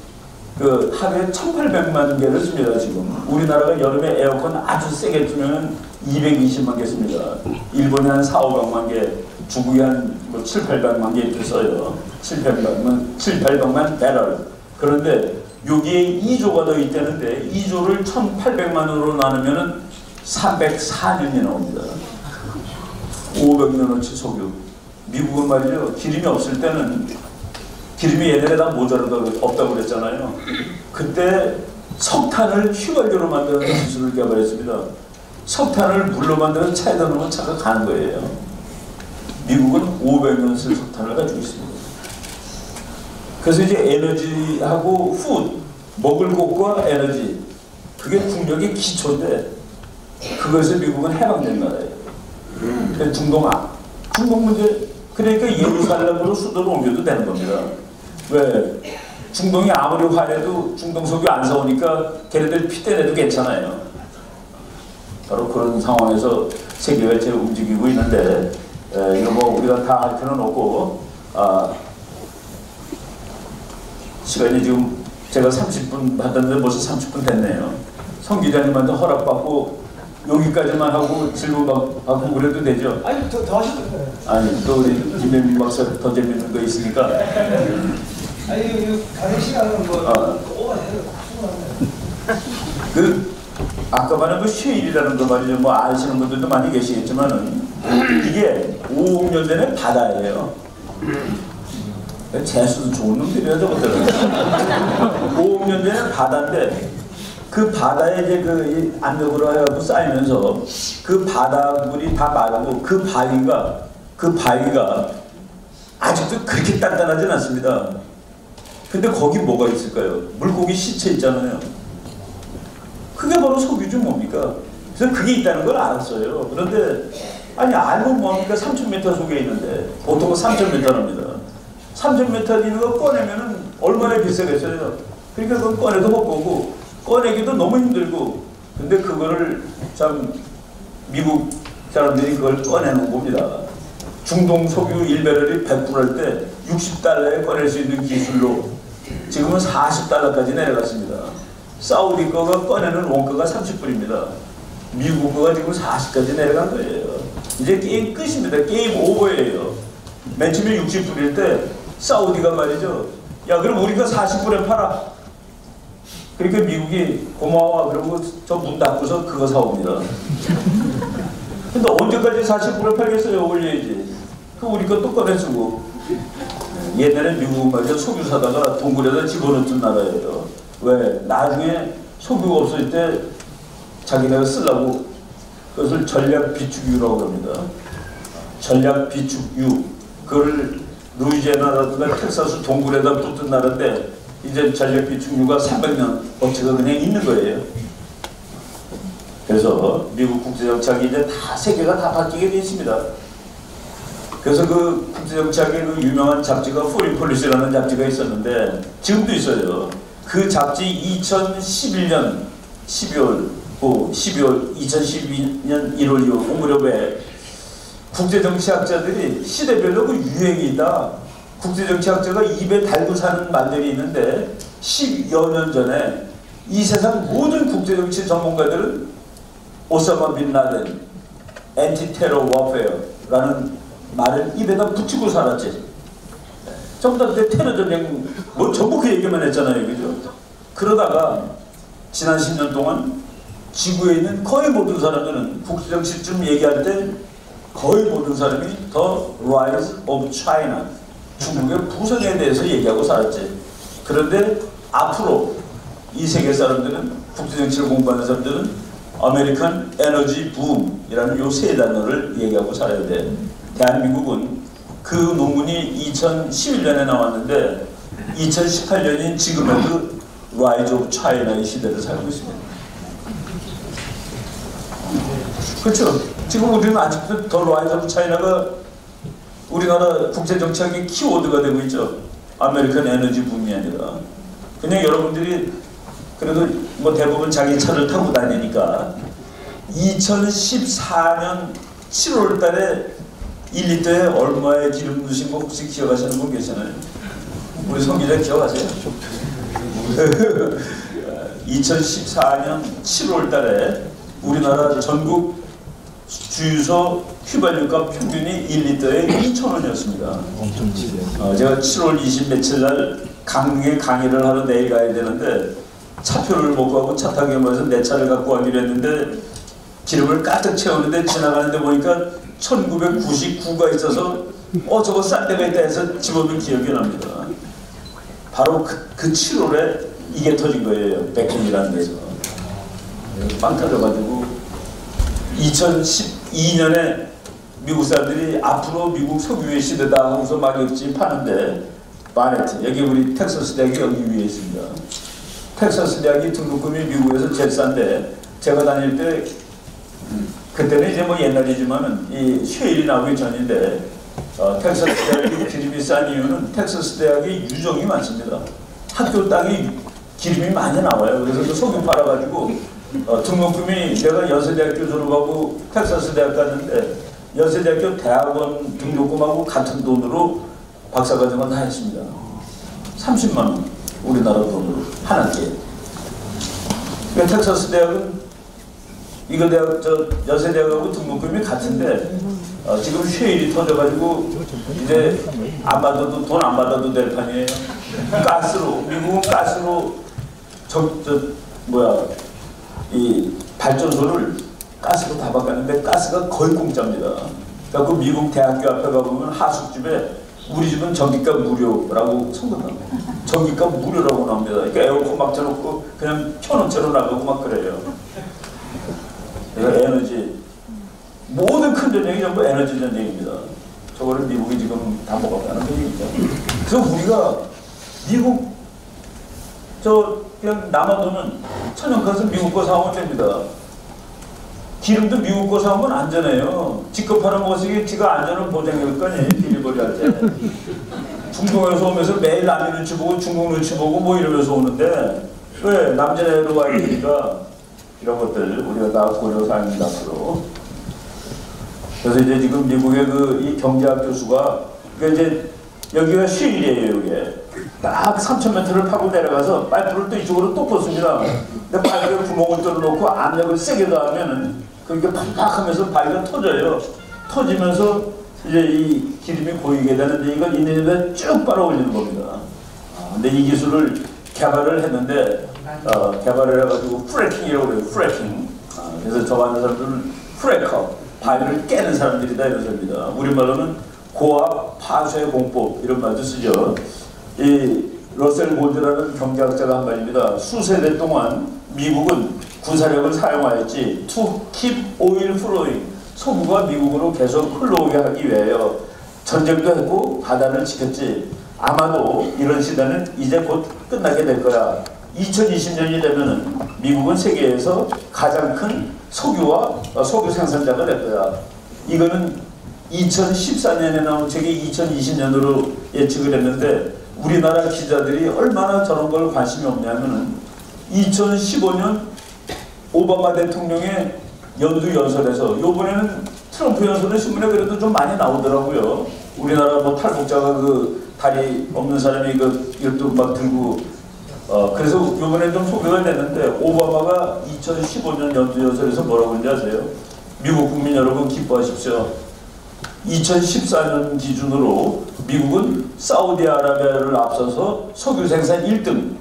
그 하루에 1,800만 개를 씁니다. 지금 우리나라가 여름에 에어컨 아주 세게 틀면 220만 개 씁니다. 일본이 한 4,500만 개, 중국이 한 뭐 7,800만 개 이렇게 써요. 7,800만 배럴. 그런데 여기에 2조가 더 있다는데 2조를 1,800만으로 나누면 304년이 나옵니다. 500년어치 석유. 미국은 말이죠. 기름이 없을 때는 기름이 옛날에 다 모자라다고 없다고 그랬잖아요. 그때 석탄을 휘발유로 만드는 기술을 개발했습니다. 석탄을 물로 만드는 차에다 넣으면 차가 가는 거예요. 미국은 500년 쓸 석탄을 가지고 있습니다. 그래서 이제 에너지하고 푸드, 먹을 것과 에너지, 그게 국력의 기초인데 그것에서 미국은 해방된 나라예요. 중동 문제, 그러니까 예루살렘으로 수도를 옮겨도 되는 겁니다. 왜? 중동이 아무리 화내도 중동 석유 안 사오니까 걔네들 피 떼내도 괜찮아요. 바로 그런 상황에서 세계가 제일 움직이고 있는데 이거 뭐 우리가 다 할 필요는 없고 시간이 지금 제가 30분 받았는데 벌써 30분 됐네요. 성 기자님한테 허락받고 여기까지만 하고 질문 받고 그래도 되죠? 아니 더 하셔도 돼요. 아니 또 우리 김현민 박사 더 재밌는 거 있으니까. 아니 이 가는 시간은 뭐 오버해요. 그 아까 말한 그 쉐일이라는 거 말이죠. 뭐 아시는 분들도 많이 계시겠지만은 이게 5억 년 전에 바다예요. 재수도 좋은 놈들이야 저것들은. 5억 년 전에 바다인데 그 바다에 이제 그 압력으로 해갖고 쌓이면서 그 바닷물이 다 마르고 그 바위가 아직도 그렇게 단단하진 않습니다. 근데 거기 뭐가 있을까요? 물고기 시체 있잖아요. 그게 바로 석유죠 뭡니까? 그래서 그게 있다는 걸 알았어요. 그런데 아니 알고 뭐합니까? 3,000m 속에 있는데 보통은 3,000m랍니다. 3,000m 있는 거 꺼내면은 얼마나 비싸겠어요. 그러니까 그건 꺼내도 못 보고 꺼내기도 너무 힘들고 근데 그거를 참 미국 사람들이 그걸 꺼내는 겁니다. 중동 석유 1배럴이 100불 할 때 60달러에 꺼낼 수 있는 기술로 지금은 40달러까지 내려갔습니다. 사우디 거가 꺼내는 원가가 30불입니다. 미국 거가 지금 40까지 내려간 거예요. 이제 게임 끝입니다. 게임 오버예요. 맨 처음에 60불일 때 사우디가 말이죠. 야 그럼 우리가 40불에 팔아. 그러니까 미국이 고마워 그러고 저 문 닫고서 그거 사옵니다. 근데 언제까지 40불에 팔겠어요? 올려야지. 그 우리 거 또 꺼내주고. 옛날에 미국은 말이죠. 석유 사다가 동굴에다 집어넣던 나라예요. 왜? 나중에 석유가 없을 때 자기네가 쓰려고 그것을 전략 비축유라고 합니다. 전략 비축유. 그걸 루이지애나라든가 텍사스 동굴에다 붙은 나라인데 이제 전략 비축유가 300년 업체가 그냥 있는 거예요. 그래서 미국 국제정착이 이제 다 세계가 다 바뀌게 돼 있습니다. 그래서 그 국제정착의 그 유명한 잡지가 포린 폴리시라는 잡지가 있었는데 지금도 있어요. 그 잡지 2011년 12월 2012년 1월 2월 그 무렵에 국제정치학자들이 시대별로 그 유행이 있다. 국제정치학자가 입에 달고 사는 말들이 있는데 10여 년 전에 이 세상 모든 국제정치 전문가들은 오사마 빈 라덴 엔티테러 워페어라는 말을 입에다 붙이고 살았지. 전부 다 그때 테러 전쟁 뭐 전부 그 얘기만 했잖아요. 그죠? 그러다가 지난 10년 동안 지구에 있는 거의 모든 사람들은 국제정치쯤 얘기할 때 거의 모든 사람이 The Rise of China 중국의 부성에 대해서 얘기하고 살았지. 그런데 앞으로 이 세계 사람들은 국제정치를 공부하는 사람들은 아메리칸 에너지 붐이라는 요 세 단어를 얘기하고 살아야 돼. 대한민국은 그 논문이 2011년에 나왔는데 2018년인 지금에도 Rise of China의 시대를 살고 있습니다. 그렇죠. 지금 우리는 아직도 더 Rise of China가 우리나라 국제정치학의 키워드가 되고 있죠. 아메리칸 에너지 붐이 아니라. 그냥 여러분들이 그래도 뭐 대부분 자기 차를 타고 다니니까 2014년 7월 달에 1리터에 얼마의 기름 넣으신 거 혹시 기억하시는 분 계시나요? 우리 성 기자 기억하세요? 2014년 7월 달에 우리나라 전국 주유소 휘발유값 평균이 1리터에 2,000원이었습니다. 제가 7월 20 며칠 날 강릉에 강의를 하러 내일 가야 되는데 차표를 못 가고 차 타기 위해서 내 차를 갖고 가기로 했는데 기름을 가득 채우는데 지나가는데 보니까 1999가 있어서 저거 싼 데가 있다 해서 집어넣은 기억이 납니다. 바로 그 7월에 이게 터진 거예요. 백현이라는 데서. 빵 터져가지고 2012년에 미국 사람들이 앞으로 미국 석유의 시대다 하고서 막역지 파는데 바네트, 여기 우리 텍사스 대학이 여기 위에 있습니다. 텍사스 대학이 등록금이 미국에서 제일 싼데 제가 다닐 때 그때는 이제 뭐 옛날이지만은 이 쉐일이 나오기 전인데 텍사스 대학이 기름이 싼 이유는 텍사스 대학이 유정이 많습니다. 학교 땅이 기름이 많이 나와요. 그래서 그 석유 팔아가지고 등록금이 내가 연세대학교 졸업하고 텍사스 대학 갔는데 연세대학교 대학원 등록금하고 같은 돈으로 박사과정은 다 했습니다. 30만 원 우리나라 돈으로 한 학기에. 그러니까 텍사스 대학은 이거 대학 저 연세대학하고 등록금이 같은데 지금 쉐일이 터져가지고 이제 안 받아도 돈 안 받아도 될 판이에요. 가스로 미국은 가스로 이 발전소를 가스로 다 바꿨는데 가스가 거의 공짜입니다. 그래서 미국 대학교 앞에 가보면 하숙집에 우리 집은 전기값 무료라고 선거합니다. 전기값 무료라고 나옵니다. 그러니까 에어컨 막 켜놓고 그냥 켜놓은 채로 나가고 막 그래요. 그래서 에너지 모든 큰 전쟁이 전부 에너지 전쟁입니다. 저거를 미국이 지금 다 먹어가는 얘기죠. 그래서 우리가 미국 그냥 남아도는 천연가스 미국 거 사오면 됩니다. 기름도 미국 거 사오면 안전해요. 지껏 팔아먹었으니 지가 안전을 보장할 거 아니에요. 딜리버리 할 때. 중동에서 오면서 매일 남의 눈치 보고 중국 눈치 보고 뭐 이러면서 오는데 왜 남자애로 와야 되니까 이런 것들 우리가 다 고려사항입니다. 앞으로. 그래서 이제 지금 미국의 이 경제학 교수가 그러니까 이제 여기가 쉴이에요. 이게 딱 3,000m를 파고 내려가서 파이프를 또 이쪽으로 또 꽂습니다. 근데 파이프에 구멍을 뚫어놓고 압력을 세게 더하면은 그렇게 팍팍하면서 바위가 터져요. 터지면서 이제 이 기름이 고이게 되는데 이걸 있는 데쭉 빨아올리는 겁니다. 근데 이 기술을 개발을 했는데 개발을 해가지고 프래킹이라고 그래요. 프래킹. 그래서 저 하는 사람들은 프래커, 바위를 깨는 사람들이다 이런 소리입니다. 우리말로는 고압 파쇄 공법 이런 말도 쓰죠. 이 러셀 몰드라는 경제학자가 한 말입니다. 수세대 동안 미국은 군사력을 사용하였지 to keep oil flowing, 석유가 미국으로 계속 흘러오게 하기 위하여 전쟁도 했고 바다를 지켰지. 아마도 이런 시대는 이제 곧 끝나게 될 거야. 2020년이 되면은 미국은 세계에서 가장 큰 석유 생산자가 될 거야. 이거는 2014년에 나온 책이 2020년으로 예측을 했는데 우리나라 기자들이 얼마나 저런 걸 관심이 없냐면은 2015년 오바마 대통령의 연두 연설에서 요번에는 트럼프 연설은 신문에 그래도 좀 많이 나오더라고요. 우리나라 뭐 탈북자가 다리 없는 사람이 이것도 막 들고 그래서 요번에 좀 소개가 됐는데 오바마가 2015년 연두 연설에서 뭐라고 했는지 아세요? 미국 국민 여러분 기뻐하십시오. 2014년 기준으로 미국은 사우디아라비아를 앞서서 석유 생산 1등,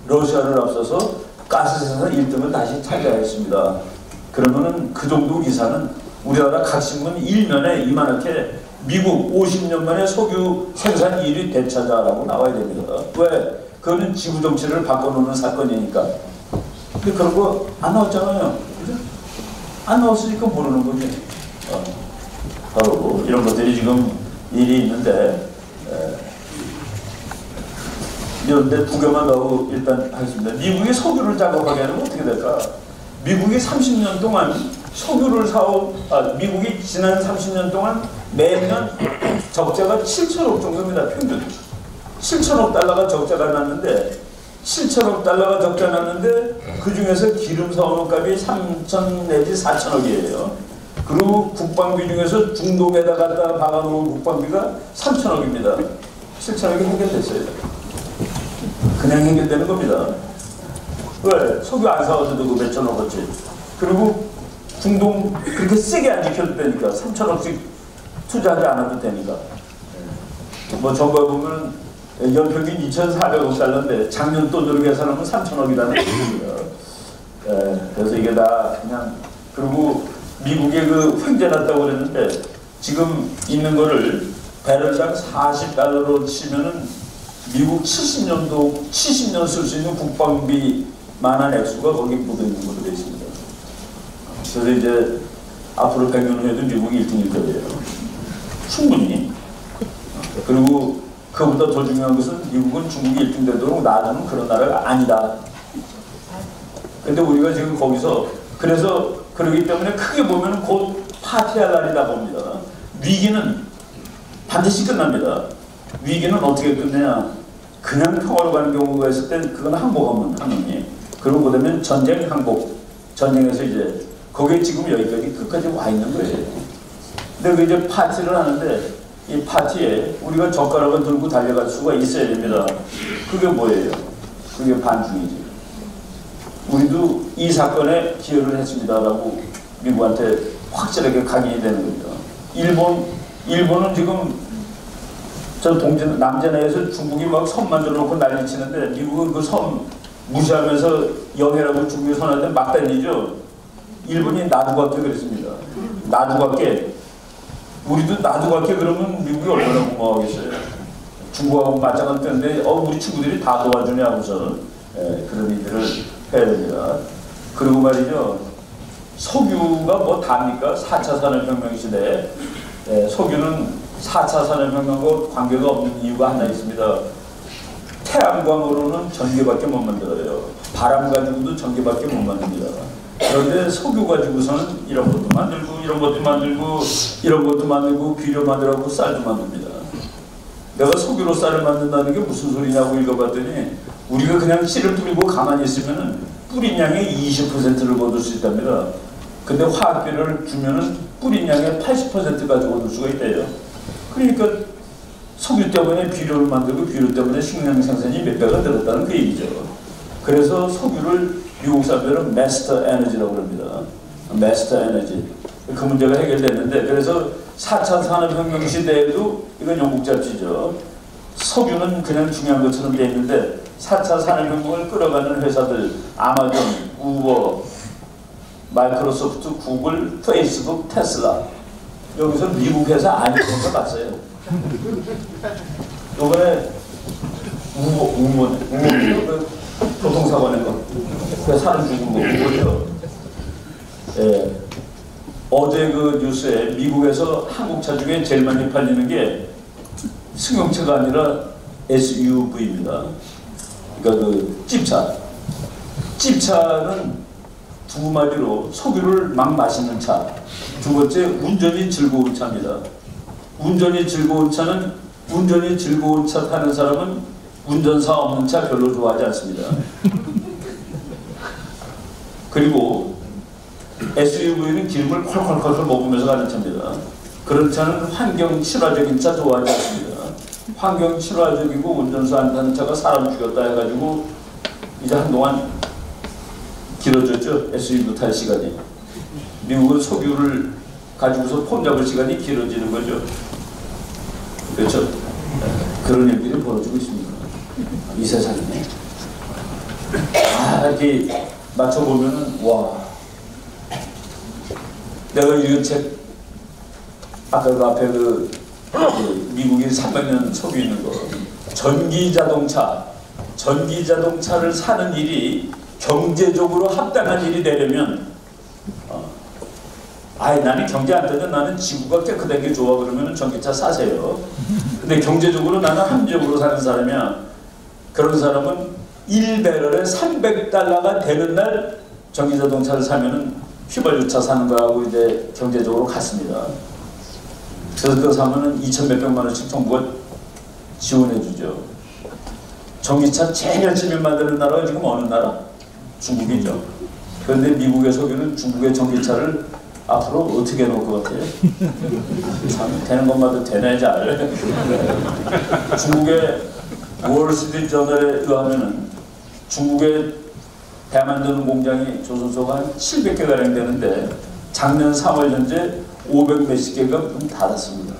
러시아를 앞서서 가스 생산 1등을 다시 차지하였습니다. 그러면은 그 정도 기사는 우리나라 각 신문 1면에 이만하게 미국 50년 만에 석유 생산 1위 대차자라고 나와야 됩니다. 왜? 그거는 지구 정치를 바꿔놓는 사건이니까. 근데 그런 거 안 나왔잖아요. 그죠? 안 나왔으니까 모르는 거지. 바로 이런 것들이 지금 일이 있는데 이런데 두 개만 더 일단 하겠습니다. 미국이 석유를 작업하게 하면 어떻게 될까? 미국이 30년 동안 석유를 미국이 지난 30년 동안 매년 적자가 7천억 정도입니다. 평균 7천억 달러가 적자가 났는데 7천억 달러가 적자 났는데 그 중에서 기름 사오는 값이 3천 내지 4천억이에요. 그리고 국방비 중에서 중동에다 갖다 박아놓은 국방비가 3천억입니다. 7천억이 해결됐어요. 그냥 해결되는 겁니다. 왜? 석유 안 사와도 되고 몇 천억어치. 그리고 중동 그렇게 세게 안 지켜도 되니까 3천억씩 투자하지 않아도 되니까. 뭐 정부에 보면 연평균 2,400억 달러인데 작년 돈으로 계산하면 3천억이라는 얘기입니다. 그래서 이게 다 그냥 그리고 미국의 횡재 났다고 그랬는데 지금 있는 거를 배럴당 40달러로 치면은 미국 70년 쓸 수 있는 국방비만한 액수가 거기 묻어있는 걸로 되어 있습니다. 그래서 이제 앞으로 100년 후에도 미국이 1등일 거예요. 충분히. 그리고 그보다 더 중요한 것은 미국은 중국이 1등 되도록 놔두는 그런 나라가 아니다. 근데 우리가 지금 거기서 그래서 그러기 때문에 크게 보면 곧 파티할 날이다 봅니다. 위기는 반드시 끝납니다. 위기는 어떻게 끝내냐? 그냥 평화로 가는 경우가 있을 때 그건 항복하면 하느니, 그리고 그다음에 전쟁 항복, 전쟁에서 이제 거기에 지금 여기까지 끝까지 와 있는 거예요. 근데 그 이제 파티를 하는데 이 파티에 우리가 젓가락을 들고 달려갈 수가 있어야 됩니다. 그게 뭐예요? 그게 반중이지. 우리도 이 사건에 기여를 했습니다라고 미국한테 확실하게 강인이 되는 겁니다. 일본은 지금 저 남전해에서 중국이 막 섬 만들어 놓고 난리치는데 미국은 그 섬 무시하면서 영해라고 중국이 선언할 때 막 달리죠. 일본이 놔두갈게 그랬습니다. 놔두갈게. 우리도 놔두갈게 그러면 미국이 얼마나 고마워하겠어요. 중국하고 맞짱을 뜨는데 우리 친구들이 다 도와주냐고서 그런 일들을 해야 됩니다. 그리고 말이죠. 석유가 뭐 답니까? 4차 산업혁명 시대에 석유는 4차 산업혁명과 관계가 없는 이유가 하나 있습니다. 태양광으로는 전기밖에 못 만들어요. 바람 가지고도 전기밖에 못 만듭니다. 그런데 석유 가지고서는 이런 것도 만들고 이런 것도 만들고 이런 것도 만들고 비료 만들고 쌀도 만듭니다. 내가 석유로 쌀을 만든다는 게 무슨 소리냐고 읽어봤더니 우리가 그냥 씨를 뿌리고 가만히 있으면은 뿌린 양의 20%를 거둘 수 있답니다. 근데 화학비료를 주면은 뿌린 양의 80% 가지고 얻을 수가 있대요. 그러니까 석유 때문에 비료를 만들고 비료 때문에 식량 생산이 몇 배가 늘었다는 그 얘기죠. 그래서 석유를 미국 사람들은 마스터 에너지라고 합니다. 마스터 에너지. 그 문제가 해결됐는데 그래서 4차 산업혁명 시대에도 이건 영국 잡지죠. 석유는 그냥 중요한 것처럼 돼 있는데 4차 산업혁명을 끌어가는 회사들 아마존, 우버, 마이크로소프트, 구글, 페이스북, 테슬라 여기서 미국 회사 아니는 거 봤어요. 요번에 우버 그 교통사고 낸 거. 그 사람 죽은 거 우버죠. 예. 어제 그 뉴스에 미국에서 한국차 중에 제일 많이 팔리는 게 승용차가 아니라 SUV입니다. 그러니까 그 찝차. 찝차는 두 마디로 석유를 막 마시는 차. 두 번째 운전이 즐거운 차입니다. 운전이 즐거운 차 타는 사람은 운전사 없는 차 별로 좋아하지 않습니다. 그리고 SUV는 기름을 콜콜콜 먹으면서 가는 차입니다. 그런 차는 환경 친화적인 차 좋아하지 않습니다. 환경 친화적이고 운전수 안 타는 차가 사람 죽였다 해가지고 이제 한동안 길어졌죠. SUV 탈 시간이. 미국은 석유를 가지고서 폼 잡을 시간이 길어지는 거죠. 그렇죠. 그런 일들이 벌어지고 있습니다. 이 세상에. 이렇게 맞춰보면은 와. 내가 읽은 책 아까 그 앞에 그 미국이 300년 석유 있는 거 전기자동차를 사는 일이 경제적으로 합당한 일이 되려면 나는 경제 안 되면 나는 지구가 깨끗한 게 좋아 그러면 전기차 사세요. 근데 경제적으로 나는 합리적으로 사는 사람이야. 그런 사람은 1배럴에 $300가 되는 날 전기자동차를 사면은 휘발유차 사는 거하고 이제 경제적으로 같습니다. 그래서 그거 사면은 2,100만 원씩 정부가 지원해 주죠. 전기차 제일 열심히 만드는 나라가 지금 어느 나라? 중국이죠. 그런데 미국의 석유는 중국의 전기차를 앞으로 어떻게 해놓을 것 같아요? 참 되는 것마다 되네 잘. 중국의 월스트리트저널에 의하면은 중국의 배 만드는 공장이 조선소가 한 700개가량 되는데 작년 3월 현재 500 몇십 개가 문 닫았습니다.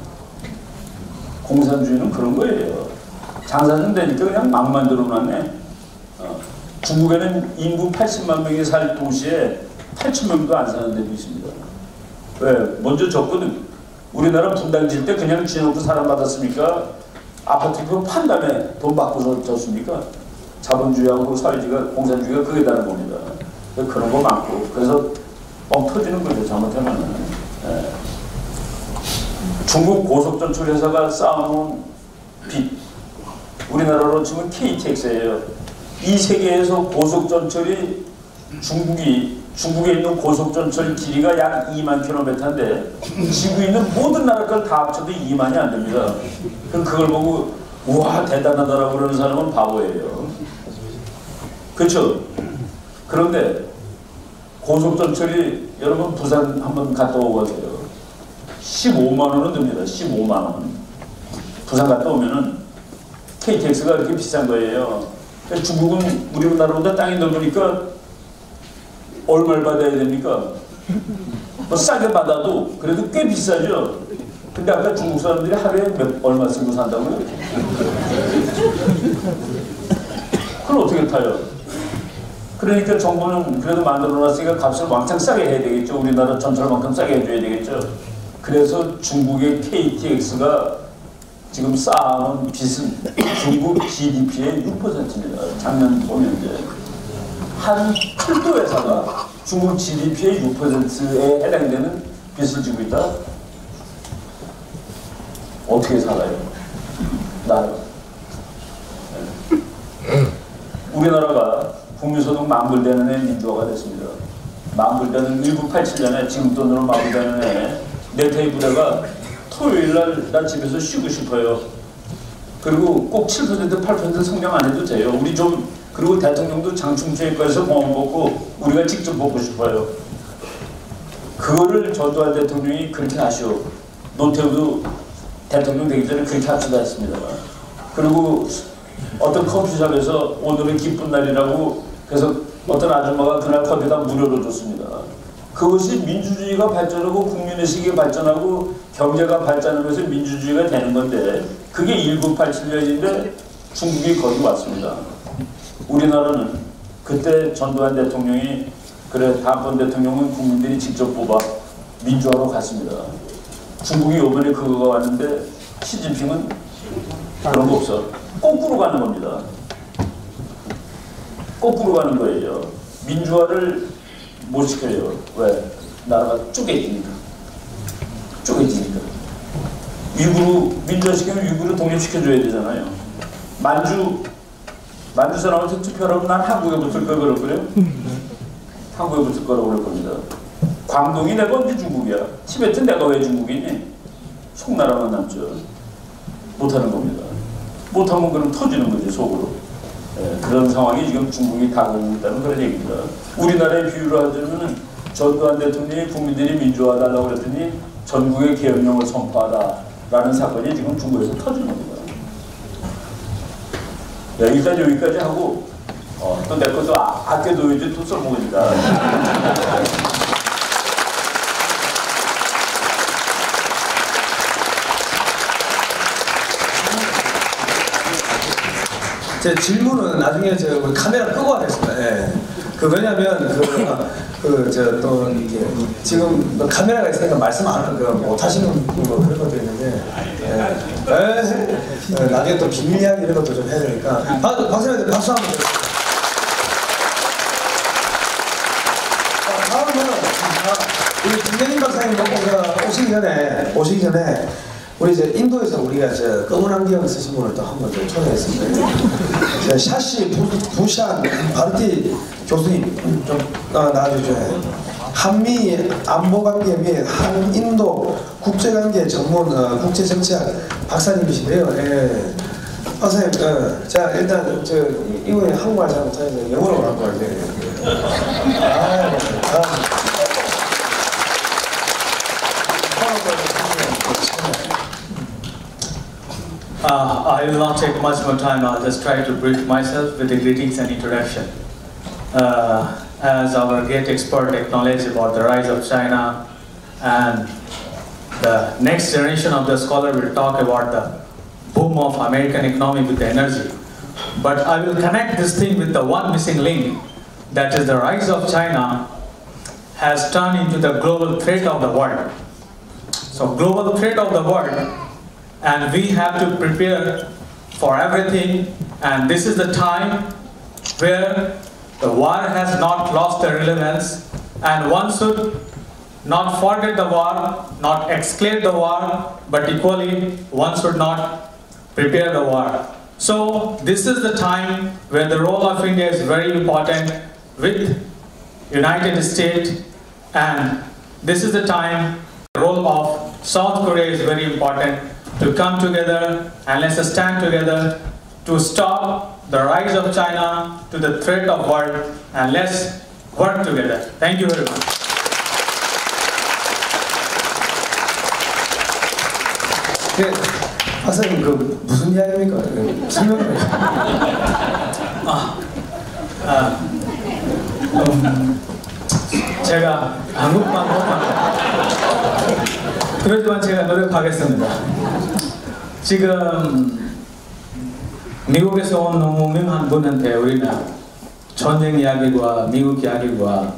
공산주의는 그런 거예요. 장사 좀 되니까 그냥 막 만들어 놨네. 중국에는 인구 80만 명이 살 도시에 8,000명도 안 사는 데도 있습니다. 왜? 먼저 졌거든. 우리나라 분당 질 때 그냥 지어놓고 사람 받았습니까? 아파트 그 판 다음에 돈 받고서 졌습니까? 자본주의하고 사회주의가 공산주의가 그게 다른 겁니다. 그런 거 많고 그래서 뻥 터지는 거죠. 잘못하면. 중국 고속전철 회사가 쌓아놓은 빚 우리나라로 치면 KTX예요. 이 세계에서 고속전철이 중국에 있는 고속전철 길이가 약 2만 킬로미터인데 지구에 있는 모든 나라 걸 다 합쳐도 2만이 안 됩니다. 그럼 그걸 보고 우와 대단하다라고 그러는 사람은 바보예요. 그렇죠? 그런데 고속전철이 여러분 부산 한번 갔다 오고 가세요. 15만 원은 듭니다. 15만 원. 부산 갔다 오면은 KTX가 이렇게 비싼 거예요. 중국은 우리나라보다 땅이 넓으니까 얼마를 받아야 됩니까? 뭐 싸게 받아도 그래도 꽤 비싸죠. 근데 아까 중국 사람들이 하루에 얼마 쓰고 산다고요? 그걸 어떻게 타요? 그러니까 정부는 그래도 만들어놨으니까 값을 왕창 싸게 해야 되겠죠. 우리나라 전철만큼 싸게 해줘야 되겠죠. 그래서 중국의 KTX가 지금 쌓아놓은 빚은 중국 GDP의 6%입니다. 작년 보면 이제 한 철도 회사가 중국 GDP의 6%에 해당되는 빚을 지고 있다. 어떻게 살아요? 나라. 우리나라가 국민소득 만불되는 해 민주화가 됐습니다. 만불되는 1987년에 지금 돈으로 만불되는 해 내 테이블에가 토요일날 나 집에서 쉬고 싶어요. 그리고 꼭 7% 8% 성장 안 해도 돼요. 우리 좀 그리고 대통령도 장충체육관에서 공원 먹고 우리가 직접 먹고 싶어요. 그거를 전두환 대통령이 그렇게 하시오. 노태우도 대통령 되기 전에 그렇게 합시다 했습니다. 그리고 어떤 커피숍에서 오늘은 기쁜 날이라고 그래서 어떤 아줌마가 그날 커피다 무료로 줬습니다. 그것이 민주주의가 발전하고 국민의식이 발전하고 경제가 발전하면서 민주주의가 되는 건데 그게 1987년인데 중국이 거기 왔습니다. 우리나라는 그때 전두환 대통령이 그래 다음번 대통령은 국민들이 직접 뽑아 민주화로 갔습니다. 중국이 이번에 그거가 왔는데 시진핑은 그런 거 없어. 거꾸로 가는 겁니다. 거꾸로 가는 거예요. 민주화를 못 시켜요. 왜? 나라가 쪼개지니까. 쪼개지니까. 위구르 민주화시키면 위구르 독립시켜줘야 되잖아요. 만주 사람한테 투표하라고 난 한국에 붙을 걸 그럴 거예요? 한국에 붙을 거라고 그럴 겁니다. 광동이 내가 언제 중국이야? 티베트는 내가 왜 중국이니? 송나라만 남죠. 못하는 겁니다. 못하면 그럼 터지는 거지 속으로. 예, 그런 상황이 지금 중국이 다가오고 있다는 그런 얘기입니다. 우리나라의 비유로 하자면 전두환 대통령이 국민들이 민주화하달라고 그랬더니 전국의 계엄령을 선포하다라는 사건이 지금 중국에서 터진 겁니다. 네, 일단 여기까지 하고 또 내 것도 아껴둬야지 또 써먹으니까. 제 질문은 나중에 저 카메라 끄고 하겠습니다. 예. 왜냐면 또 이게 지금 카메라가 있으니까 말씀 안 하는 못 하시는 그런 것도 있는데 나중에 또 비밀 이야기 이런 것도 좀 해야 되니까 박사님 박수 한번 주세요. 다음은 우리 김대림 박사님 오시기 전에 우리 이제 인도에서 우리가 저 검은 안경 쓰신 분을 또 한 번 좀 초대했습니다. 샤시 부샨 바르티 교수님 좀 나와주셔야 한미 안보관계 및 한인도 국제관계 전문 국제정치학 박사님이신데요. 예. 박사님, 자 일단 이번에 한국말 잘 못하는데 영어로 할 거예요. I will not take much more time. I'll just try to brief myself with the greetings and introduction. As our great expert acknowledged about the rise of China, and the next generation of the scholar will talk about the boom of American economy with the energy. But I will connect this thing with the one missing link, that is the rise of China has turned into the global threat of the world. So global threat of the world, and we have to prepare for everything, and this is the time where the war has not lost the relevance, and one should not forget the war, not escalate the war, but equally one should not prepare the war. So this is the time where the role of India is very important with United States, and this is the time the role of South Korea is very important to come together and let's stand together to stop the rise of China to the threat of world, and let's work together. Thank you very much. 네, 박사님 그 무슨 이야기입니까? 설명을 제가 한국말 못합니다. 그렇지만 제가 노력하겠습니다. 지금 미국에서 온 너무 유명한 분한테 우리는 전쟁 이야기와 미국 이야기와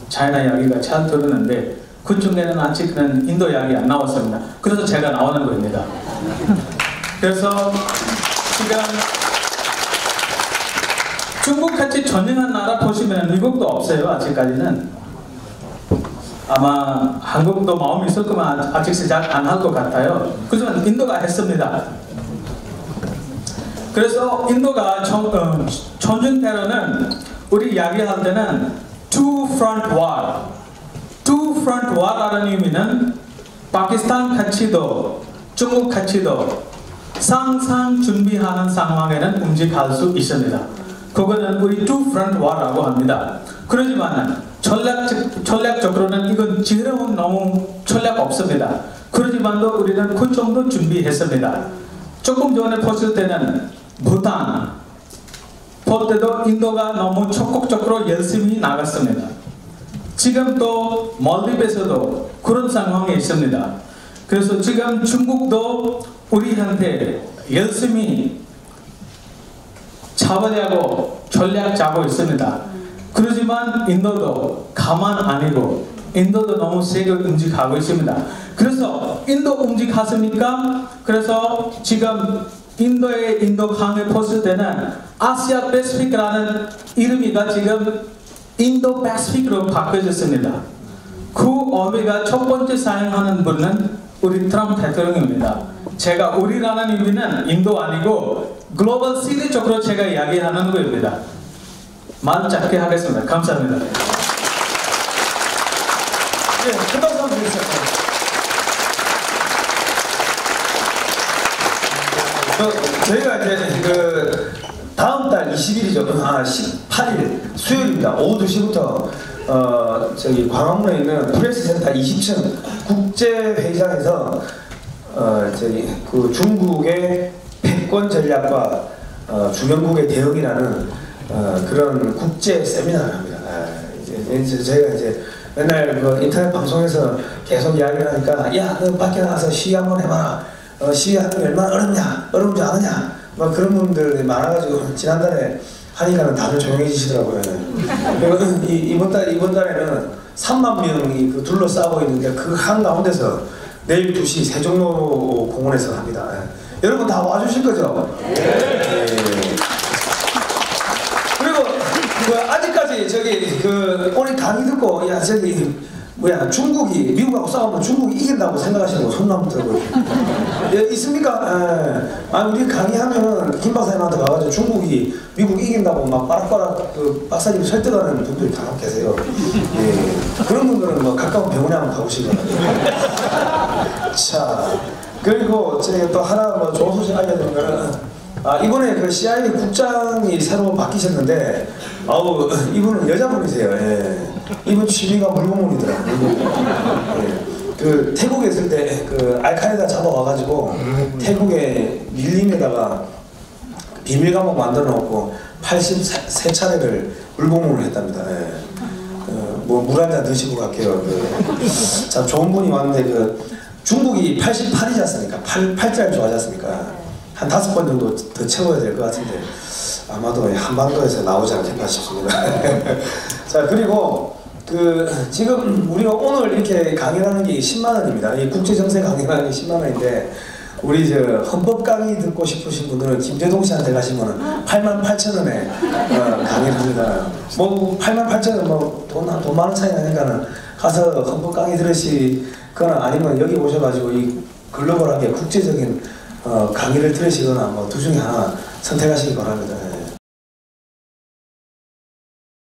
차이나 이야기가 잘 들었는데 그 중에는 아직은 인도 이야기 안 나왔습니다. 그래서 제가 나오는 겁니다. 그래서 지금 중국같이 전쟁한 나라 보시면 미국도 없어요. 아직까지는. 아마 한국도 마음이 있을 거면 아직 시작 안 할 것 같아요. 그렇지만 인도가 했습니다. 그래서 인도가 전쟁 테러는 우리 이야기할 때는 two front war. two front war라는 의미는 파키스탄 같이도 중국 같이도 상상 준비하는 상황에는 움직일 수 있습니다. 그거는 우리 two front war라고 합니다. 그러지만 전략적으로는 이건 지금은 너무 전략 없습니다. 그러지만도 우리는 그 정도 준비했습니다. 조금 전에 봤을 때는 부탄 볼 때도 인도가 너무 적극적으로 열심히 나갔습니다. 지금 또 몰디브에서도 그런 상황이 있습니다. 그래서 지금 중국도 우리한테 열심히 잡으려고 전략 짜고 있습니다. 그렇지만 인도도 가만 아니고 인도도 너무 세게 움직이고 있습니다. 그래서 인도 움직였습니까? 그래서 지금 인도의 인도 강을 봤을 때는 아시아 패시픽이라는 이름이가 지금 인도 패시픽으로 바뀌어졌습니다. 그 의미가 첫 번째 사용하는 분은 우리 트럼프 대통령입니다. 제가 우리라는 의미는 인도 아니고 글로벌 시대적으로 제가 이야기하는 거입니다. 말 짧게 하겠습니다. 감사합니다. 네, 큰 박수 한번 주세요. 저희가 이제 그 다음 달 20일이죠. 18일 수요일입니다. 오후 2시부터 저기 광화문에 있는 프레스센터 20층 국제회의장에서 저기 그 중국의 패권 전략과 주변국의 대응이라는 그런 국제 세미나를 합니다. 이제 저희가 이제 맨날 그 인터넷 방송에서 계속 이야기를 하니까 야, 너 밖에 나가서 시위 한번 해봐라. 시위하는 게 얼마나 어렵냐, 어려운지 아느냐, 막 그런 분들이 많아가지고 지난달에 하니까는 다들 조용해지시더라고요. 그리고 이번 달에는 3만 명이 그 둘러싸고 있는데 그 한가운데서 내일 2시 세종로 공원에서 합니다. 여러분 다 와주실 거죠? 네. 그리고 그 아직까지 저기 그 오늘 강의 듣고 야 저기 뭐야 중국이 미국하고 싸우면 중국이 이긴다고 생각하시는 거 손 한번 들어보세요. 예, 있습니까? 우리 강의하면은 김 박사님한테 가가지고 중국이 미국 이긴다고 막 빠락빠락 그 박사님 설득하는 분들이 다 계세요. 예, 그런 분들은 뭐 가까운 병원에 한번 가보시거든요. 자, 그리고 제가 또 하나 뭐 좋은 소식 알려드린 거는 이번에 그 CIA 국장이 새로 바뀌셨는데 이분은 여자분이세요. 예. 이분 취미가 물고문이더라고요. 예. 그 태국에 있을 때 그 알카에다 잡아와가지고 태국의 밀림에다가 비밀 감옥 만들어 놓고 83차례를 물고문을 했답니다. 예. 뭐 물 한 잔 드시고 갈게요. 참 좋은 분이 왔는데 그 중국이 88이지 않습니까? 8자를 좋아하지 않습니까? 한 5번 정도 더 채워야 될 것 같은데 아마도 한반도에서 나오지 않겠나 싶습니다. 자, 그리고 그 지금 우리가 오늘 이렇게 강의하는 게 10만 원입니다. 이 국제정세 강의하는 게 10만 원인데 우리 저 헌법 강의 듣고 싶으신 분들은 김재동 씨한테 가시면은 88,000원에 강의를 합니다. 뭐 88,000원 뭐 돈 많은 차이 나니까는 가서 헌법 강의 들으시거나 아니면 여기 오셔가지고 이 글로벌하게 국제적인 강의를 들으시거나 뭐 둘 중에 하나 선택하시기 바랍니다.